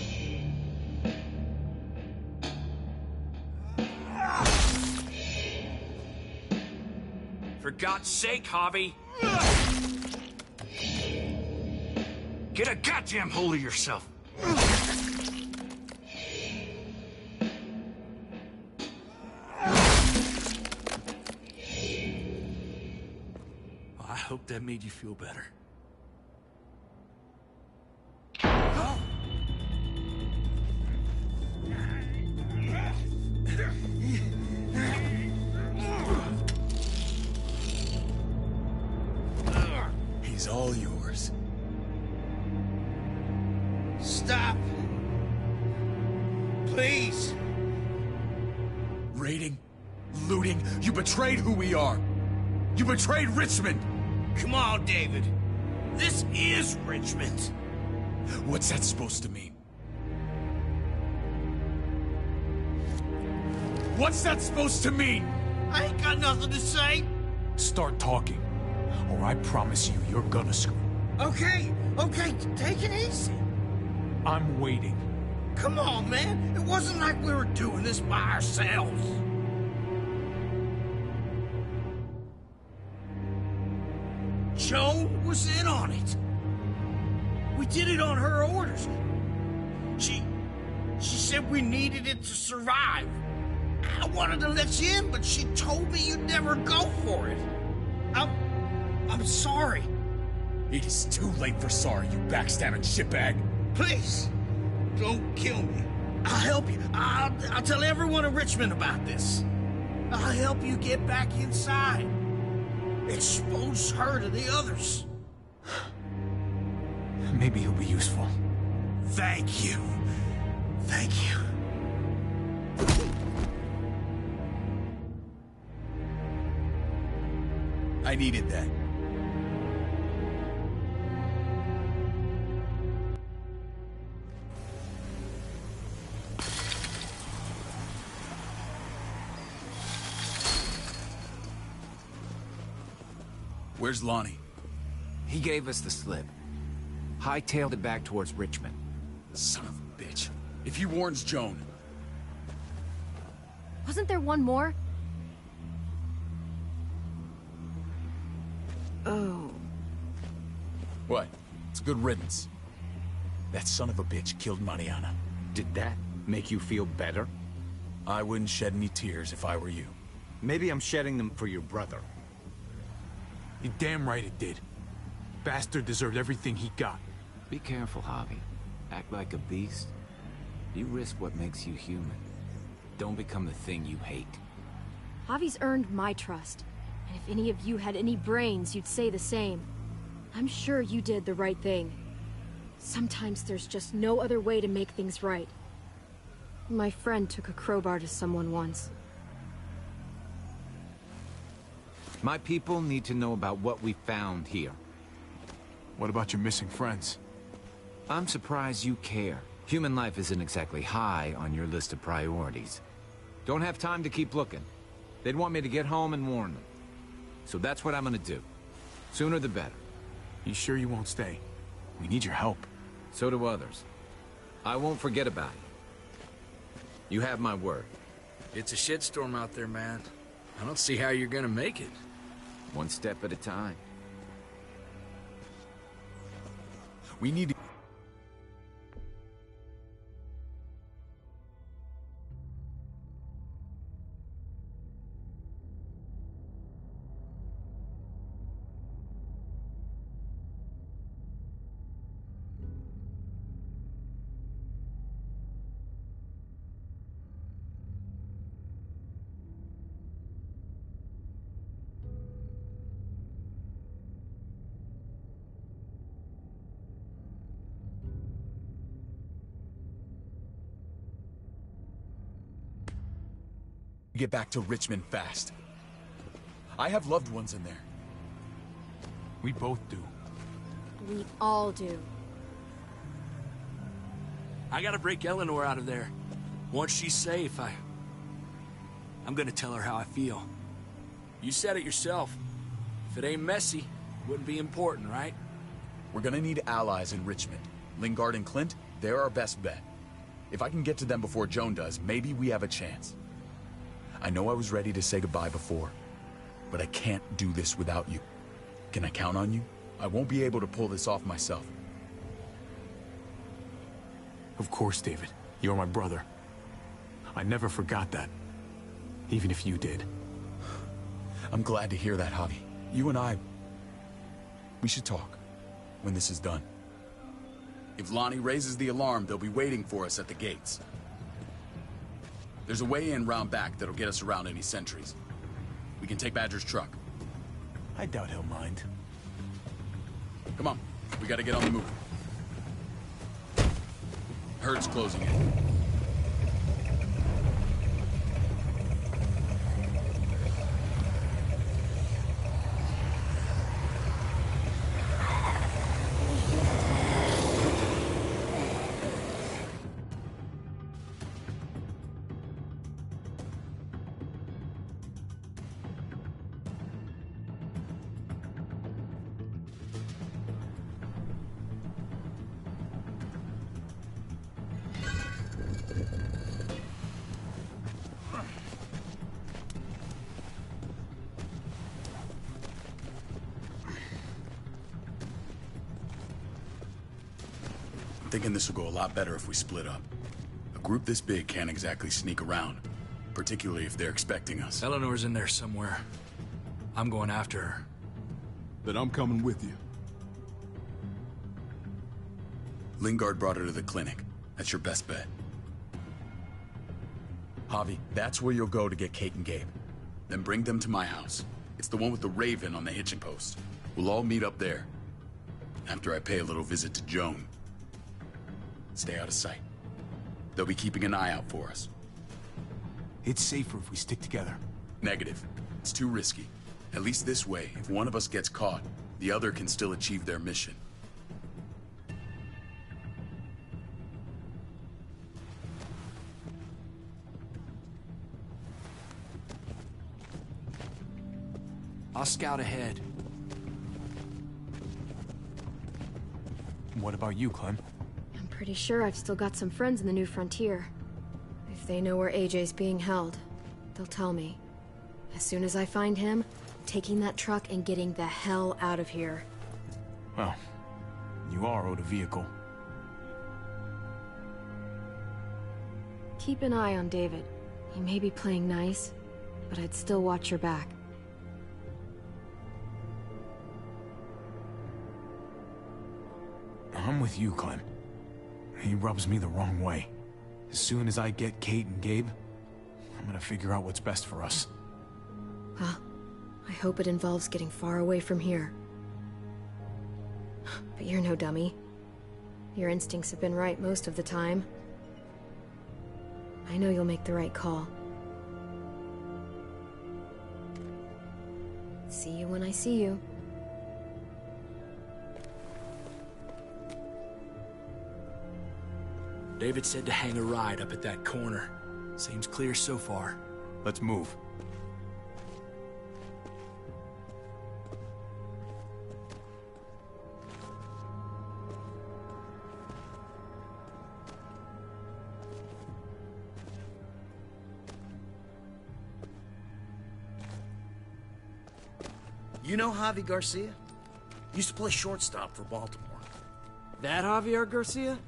For God's sake, Javi! Get a goddamn hold of yourself! I hope that made you feel better. He's all yours. Stop. Please. Raiding, looting, you betrayed who we are. You betrayed Richmond. Come on, David. This is Richmond. What's that supposed to mean? What's that supposed to mean? I ain't got nothing to say. Start talking, or I promise you, you're gonna scream. Okay, take it easy. I'm waiting. Come on, man. It wasn't like we were doing this by ourselves. Joan was in on it. We did it on her orders. She said we needed it to survive. I wanted to let you in, but she told me you'd never go for it. I'm sorry. It is too late for sorry, you backstabbing shitbag. Please, don't kill me. I'll help you. I'll tell everyone in Richmond about this. I'll help you get back inside. Expose her to the others. Maybe he'll be useful. Thank you. Thank you. I needed that. Where's Lonnie? He gave us the slip. Hightailed it back towards Richmond. Son of a bitch. If he warns Joan... Wasn't there one more? Oh. What? It's good riddance. That son of a bitch killed Mariana. Did that make you feel better? I wouldn't shed any tears if I were you. Maybe I'm shedding them for your brother. You're damn right it did. Bastard deserved everything he got. Be careful, Javi. Act like a beast. You risk what makes you human. Don't become the thing you hate. Javi's earned my trust. And if any of you had any brains, you'd say the same. I'm sure you did the right thing. Sometimes there's just no other way to make things right. My friend took a crowbar to someone once. My people need to know about what we found here. What about your missing friends? I'm surprised you care. Human life isn't exactly high on your list of priorities. Don't have time to keep looking. They'd want me to get home and warn them. So that's what I'm gonna do. Sooner the better. You sure you won't stay? We need your help. So do others. I won't forget about it. You have my word. It's a shitstorm out there, man. I don't see how you're gonna make it. One step at a time. We need to... We get back to Richmond fast. I have loved ones in there. We both do. We all do. I gotta break Eleanor out of there. Once she's safe, I'm gonna tell her how I feel. You said it yourself. If it ain't messy, it wouldn't be important, right? We're gonna need allies in Richmond. Lingard and Clint, they're our best bet. If I can get to them before Joan does, maybe we have a chance. I know I was ready to say goodbye before, but I can't do this without you. Can I count on you? I won't be able to pull this off myself. Of course, David. You're my brother. I never forgot that. Even if you did. I'm glad to hear that, Javi. You and I... we should talk. When this is done. If Lonnie raises the alarm, they'll be waiting for us at the gates. There's a way in round back that'll get us around any sentries. We can take Badger's truck. I doubt he'll mind. Come on, we gotta get on the move. Herd's closing in. I'm thinking this will go a lot better if we split up. A group this big can't exactly sneak around, particularly if they're expecting us. Eleanor's in there somewhere. I'm going after her. Then I'm coming with you. Lingard brought her to the clinic. That's your best bet. Javi, that's where you'll go to get Kate and Gabe. Then bring them to my house. It's the one with the Raven on the hitching post. We'll all meet up there. After I pay a little visit to Joan. Stay out of sight. They'll be keeping an eye out for us. It's safer if we stick together. Negative. It's too risky. At least this way, if one of us gets caught, the other can still achieve their mission. I'll scout ahead. What about you, Clem? I'm pretty sure I've still got some friends in the New Frontier. If they know where AJ's being held, they'll tell me. As soon as I find him, I'm taking that truck and getting the hell out of here. Well, you are owed a vehicle. Keep an eye on David. He may be playing nice, but I'd still watch your back. I'm with you, Clem. He rubs me the wrong way. As soon as I get Kate and Gabe, I'm gonna figure out what's best for us. Well, I hope it involves getting far away from here. But you're no dummy. Your instincts have been right most of the time. I know you'll make the right call. See you when I see you. David said to hang a ride up at that corner. Seems clear so far. Let's move. You know Javi Garcia? Used to play shortstop for Baltimore. That Javier Garcia?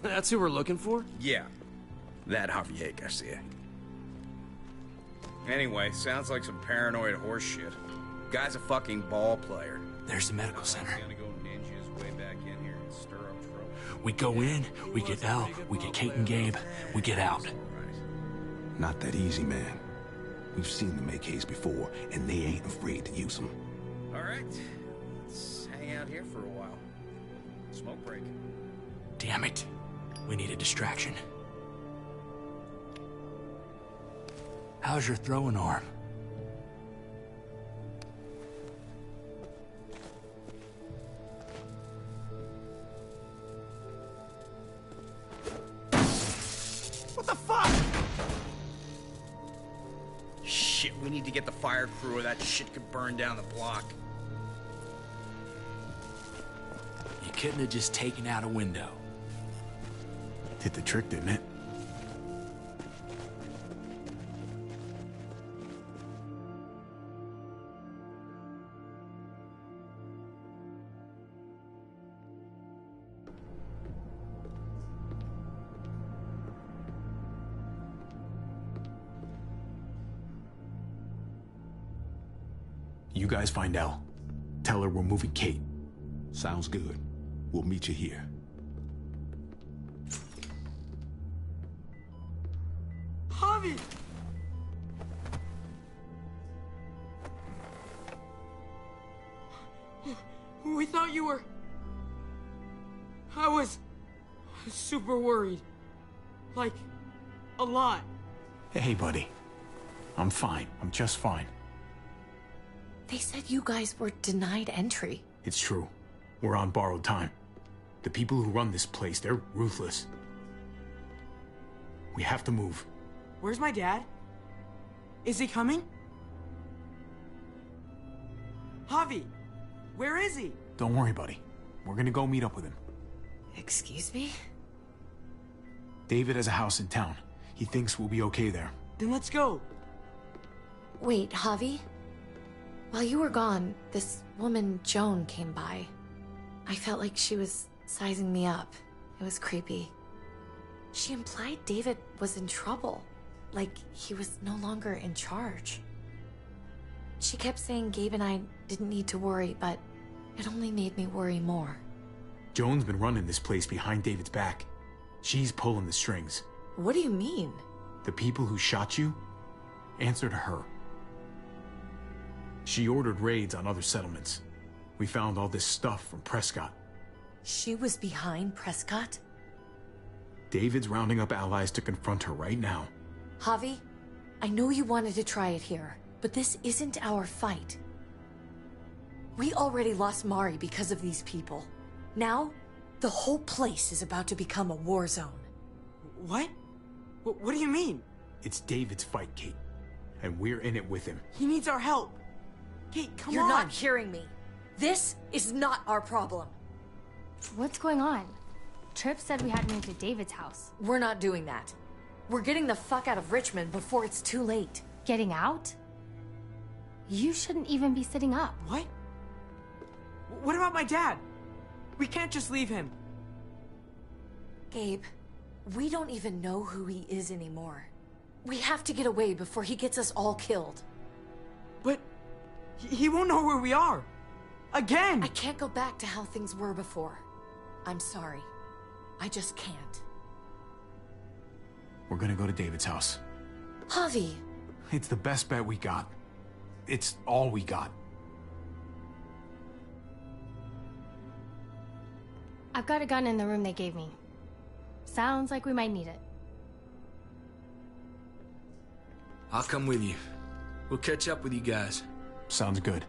That's who we're looking for? Yeah, that Javier Garcia. Anyway, sounds like some paranoid horse shit. Guy's a fucking ball player. There's the medical center. He's gonna go ninja his way back in here and stir up trouble. We go in, we get Elle, we get Kate and Gabe, we get out. Not that easy, man. We've seen them AKs before, and they ain't afraid to use them. All right, let's hang out here for a while. Smoke break. Damn it. We need a distraction. How's your throwing arm? What the fuck? Shit, we need to get the fire crew or that shit could burn down the block. You couldn't have just taken out a window. Hit the trick, didn't it? You guys find Elle. Tell her we're moving Kate. Sounds good. We'll meet you here. Javi! We thought you were... I was super worried. Like, a lot. Hey, buddy. I'm fine. I'm just fine. They said you guys were denied entry. It's true. We're on borrowed time. The people who run this place, they're ruthless. We have to move. Where's my dad? Is he coming? Javi, where is he? Don't worry, buddy. We're gonna go meet up with him. Excuse me? David has a house in town. He thinks we'll be okay there. Then let's go. Wait, Javi? While you were gone, this woman, Joan, came by. I felt like she was sizing me up. It was creepy. She implied David was in trouble. Like he was no longer in charge. She kept saying Gabe and I didn't need to worry, but it only made me worry more. Joan's been running this place behind David's back. She's pulling the strings. What do you mean? The people who shot you answer to her. She ordered raids on other settlements. We found all this stuff from Prescott. She was behind Prescott? David's rounding up allies to confront her right now. Javi, I know you wanted to try it here, but this isn't our fight. We already lost Mari because of these people. Now, the whole place is about to become a war zone. What? What do you mean? It's David's fight, Kate. And we're in it with him. He needs our help. Kate, come on! You're not hearing me. This is not our problem. What's going on? Tripp said we had to move to David's house. We're not doing that. We're getting the fuck out of Richmond before it's too late. Getting out? You shouldn't even be sitting up. What? What about my dad? We can't just leave him. Gabe, we don't even know who he is anymore. We have to get away before he gets us all killed. But he won't know where we are. Again! I can't go back to how things were before. I'm sorry. I just can't. We're gonna go to David's house. Javi! It's the best bet we got. It's all we got. I've got a gun in the room they gave me. Sounds like we might need it. I'll come with you. We'll catch up with you guys. Sounds good.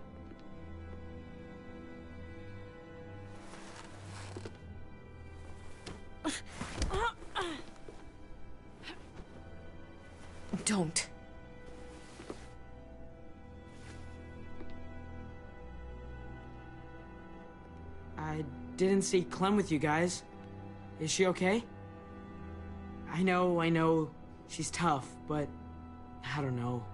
Don't. I didn't see Clem with you guys. Is she okay? I know, she's tough, but I don't know.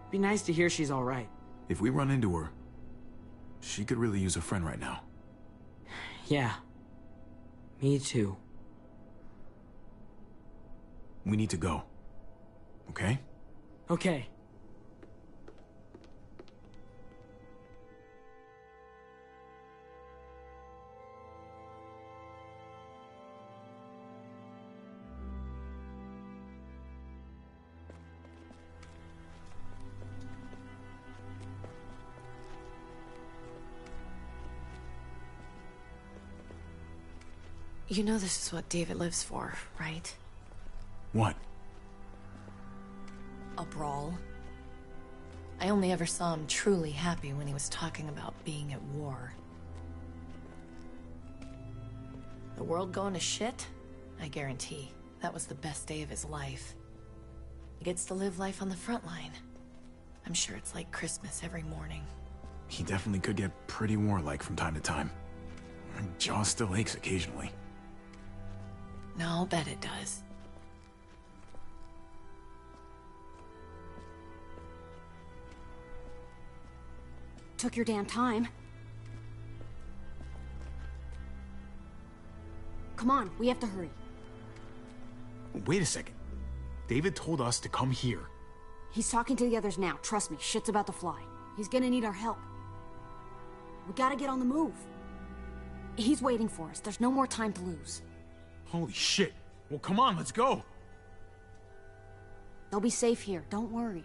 Be nice to hear she's all right. If we run into her, she could really use a friend right now. Yeah. Me too. We need to go. Okay? Okay. You know this is what David lives for, right? What? a brawl. I only ever saw him truly happy when he was talking about being at war. The world going to shit? I guarantee that was the best day of his life. He gets to live life on the front line. I'm sure it's like Christmas every morning. He definitely could get pretty warlike from time to time. My jaw still aches occasionally. No, I'll bet it does. Took your damn time. Come on, we have to hurry. Wait a second. David told us to come here. He's talking to the others now. Trust me, shit's about to fly. He's gonna need our help. We gotta get on the move. He's waiting for us. There's no more time to lose. Holy shit. Well, come on, let's go. They'll be safe here. Don't worry.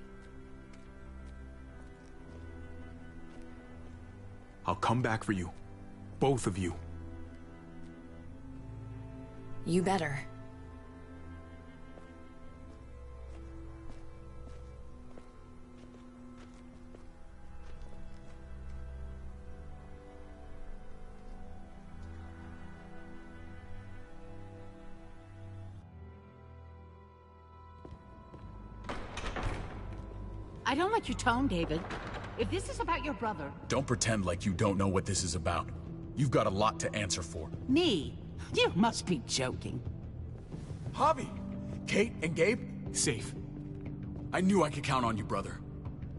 I'll come back for you. Both of you. You better. I don't like your tone, David. If this is about your brother... Don't pretend like you don't know what this is about. You've got a lot to answer for. Me? You must be joking. Javi! Kate and Gabe? Safe. I knew I could count on you, brother.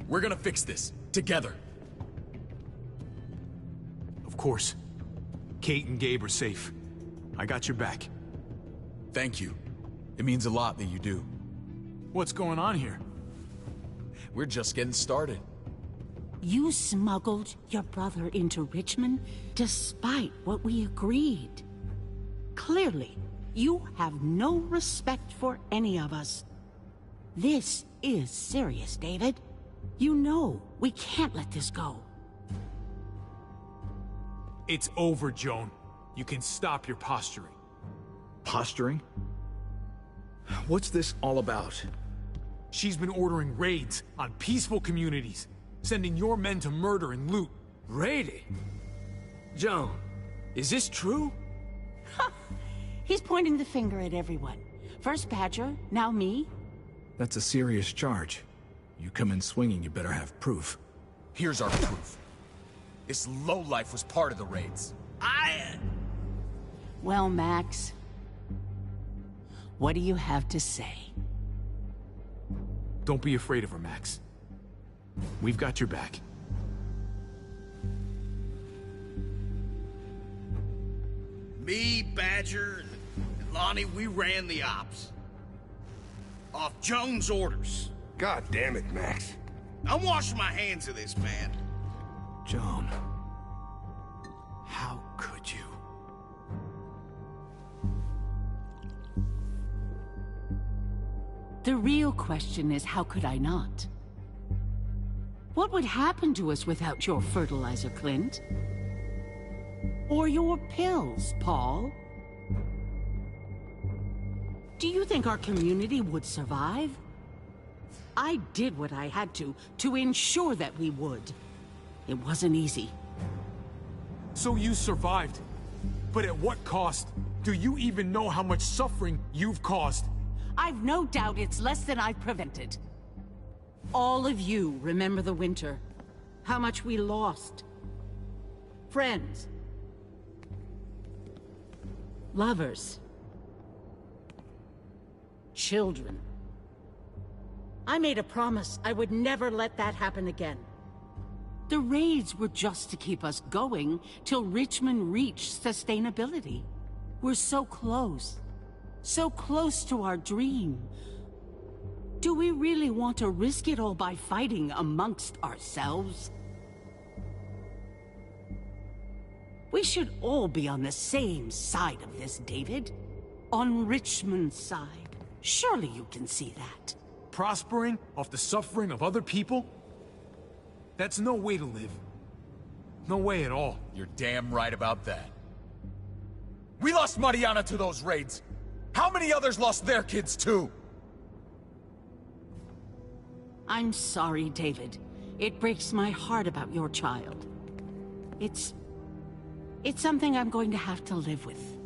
We're gonna fix this. Together. Of course. Kate and Gabe are safe. I got your back. Thank you. It means a lot that you do. What's going on here? We're just getting started. You smuggled your brother into Richmond despite what we agreed. Clearly, you have no respect for any of us. This is serious, David. You know we can't let this go. It's over, Joan. You can stop your posturing. Posturing? What's this all about? She's been ordering raids on peaceful communities, sending your men to murder and loot. Raiding? Joan, is this true? He's pointing the finger at everyone. First Badger, now me. That's a serious charge. You come in swinging, you better have proof. Here's our proof. This lowlife was part of the raids. Well, Max, what do you have to say? Don't be afraid of her, Max. We've got your back. Me, Badger, and Lonnie, we ran the ops. Off Joan's orders. God damn it, Max. I'm washing my hands of this, man. Joan. How could you? The real question is, how could I not? What would happen to us without your fertilizer, Clint? Or your pills, Paul? Do you think our community would survive? I did what I had to ensure that we would. It wasn't easy. So you survived. But at what cost? Do you even know how much suffering you've caused? I've no doubt it's less than I've prevented. All of you remember the winter. How much we lost. Friends. Lovers. Children. I made a promise I would never let that happen again. The raids were just to keep us going till Richmond reached sustainability. We're so close. So close to our dream. Do we really want to risk it all by fighting amongst ourselves? We should all be on the same side of this, David. On Richmond's side. Surely you can see that. Prospering off the suffering of other people? That's no way to live. No way at all. You're damn right about that. We lost Mariana to those raids. How many others lost their kids too? I'm sorry, David. It breaks my heart about your child. It's something I'm going to have to live with.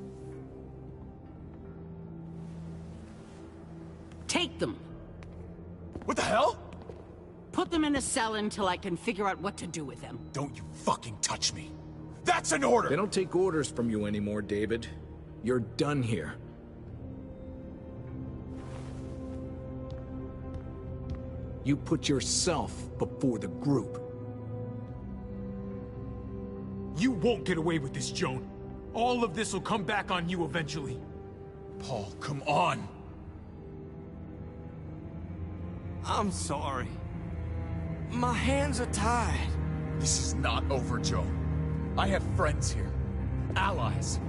Take them. What the hell? Put them in a cell until I can figure out what to do with them. Don't you fucking touch me. That's an order! They don't take orders from you anymore, David. You're done here. You put yourself before the group. You won't get away with this, Joan. All of this will come back on you eventually. Paul, come on! I'm sorry. My hands are tied. This is not over, Joe. I have friends here. Allies.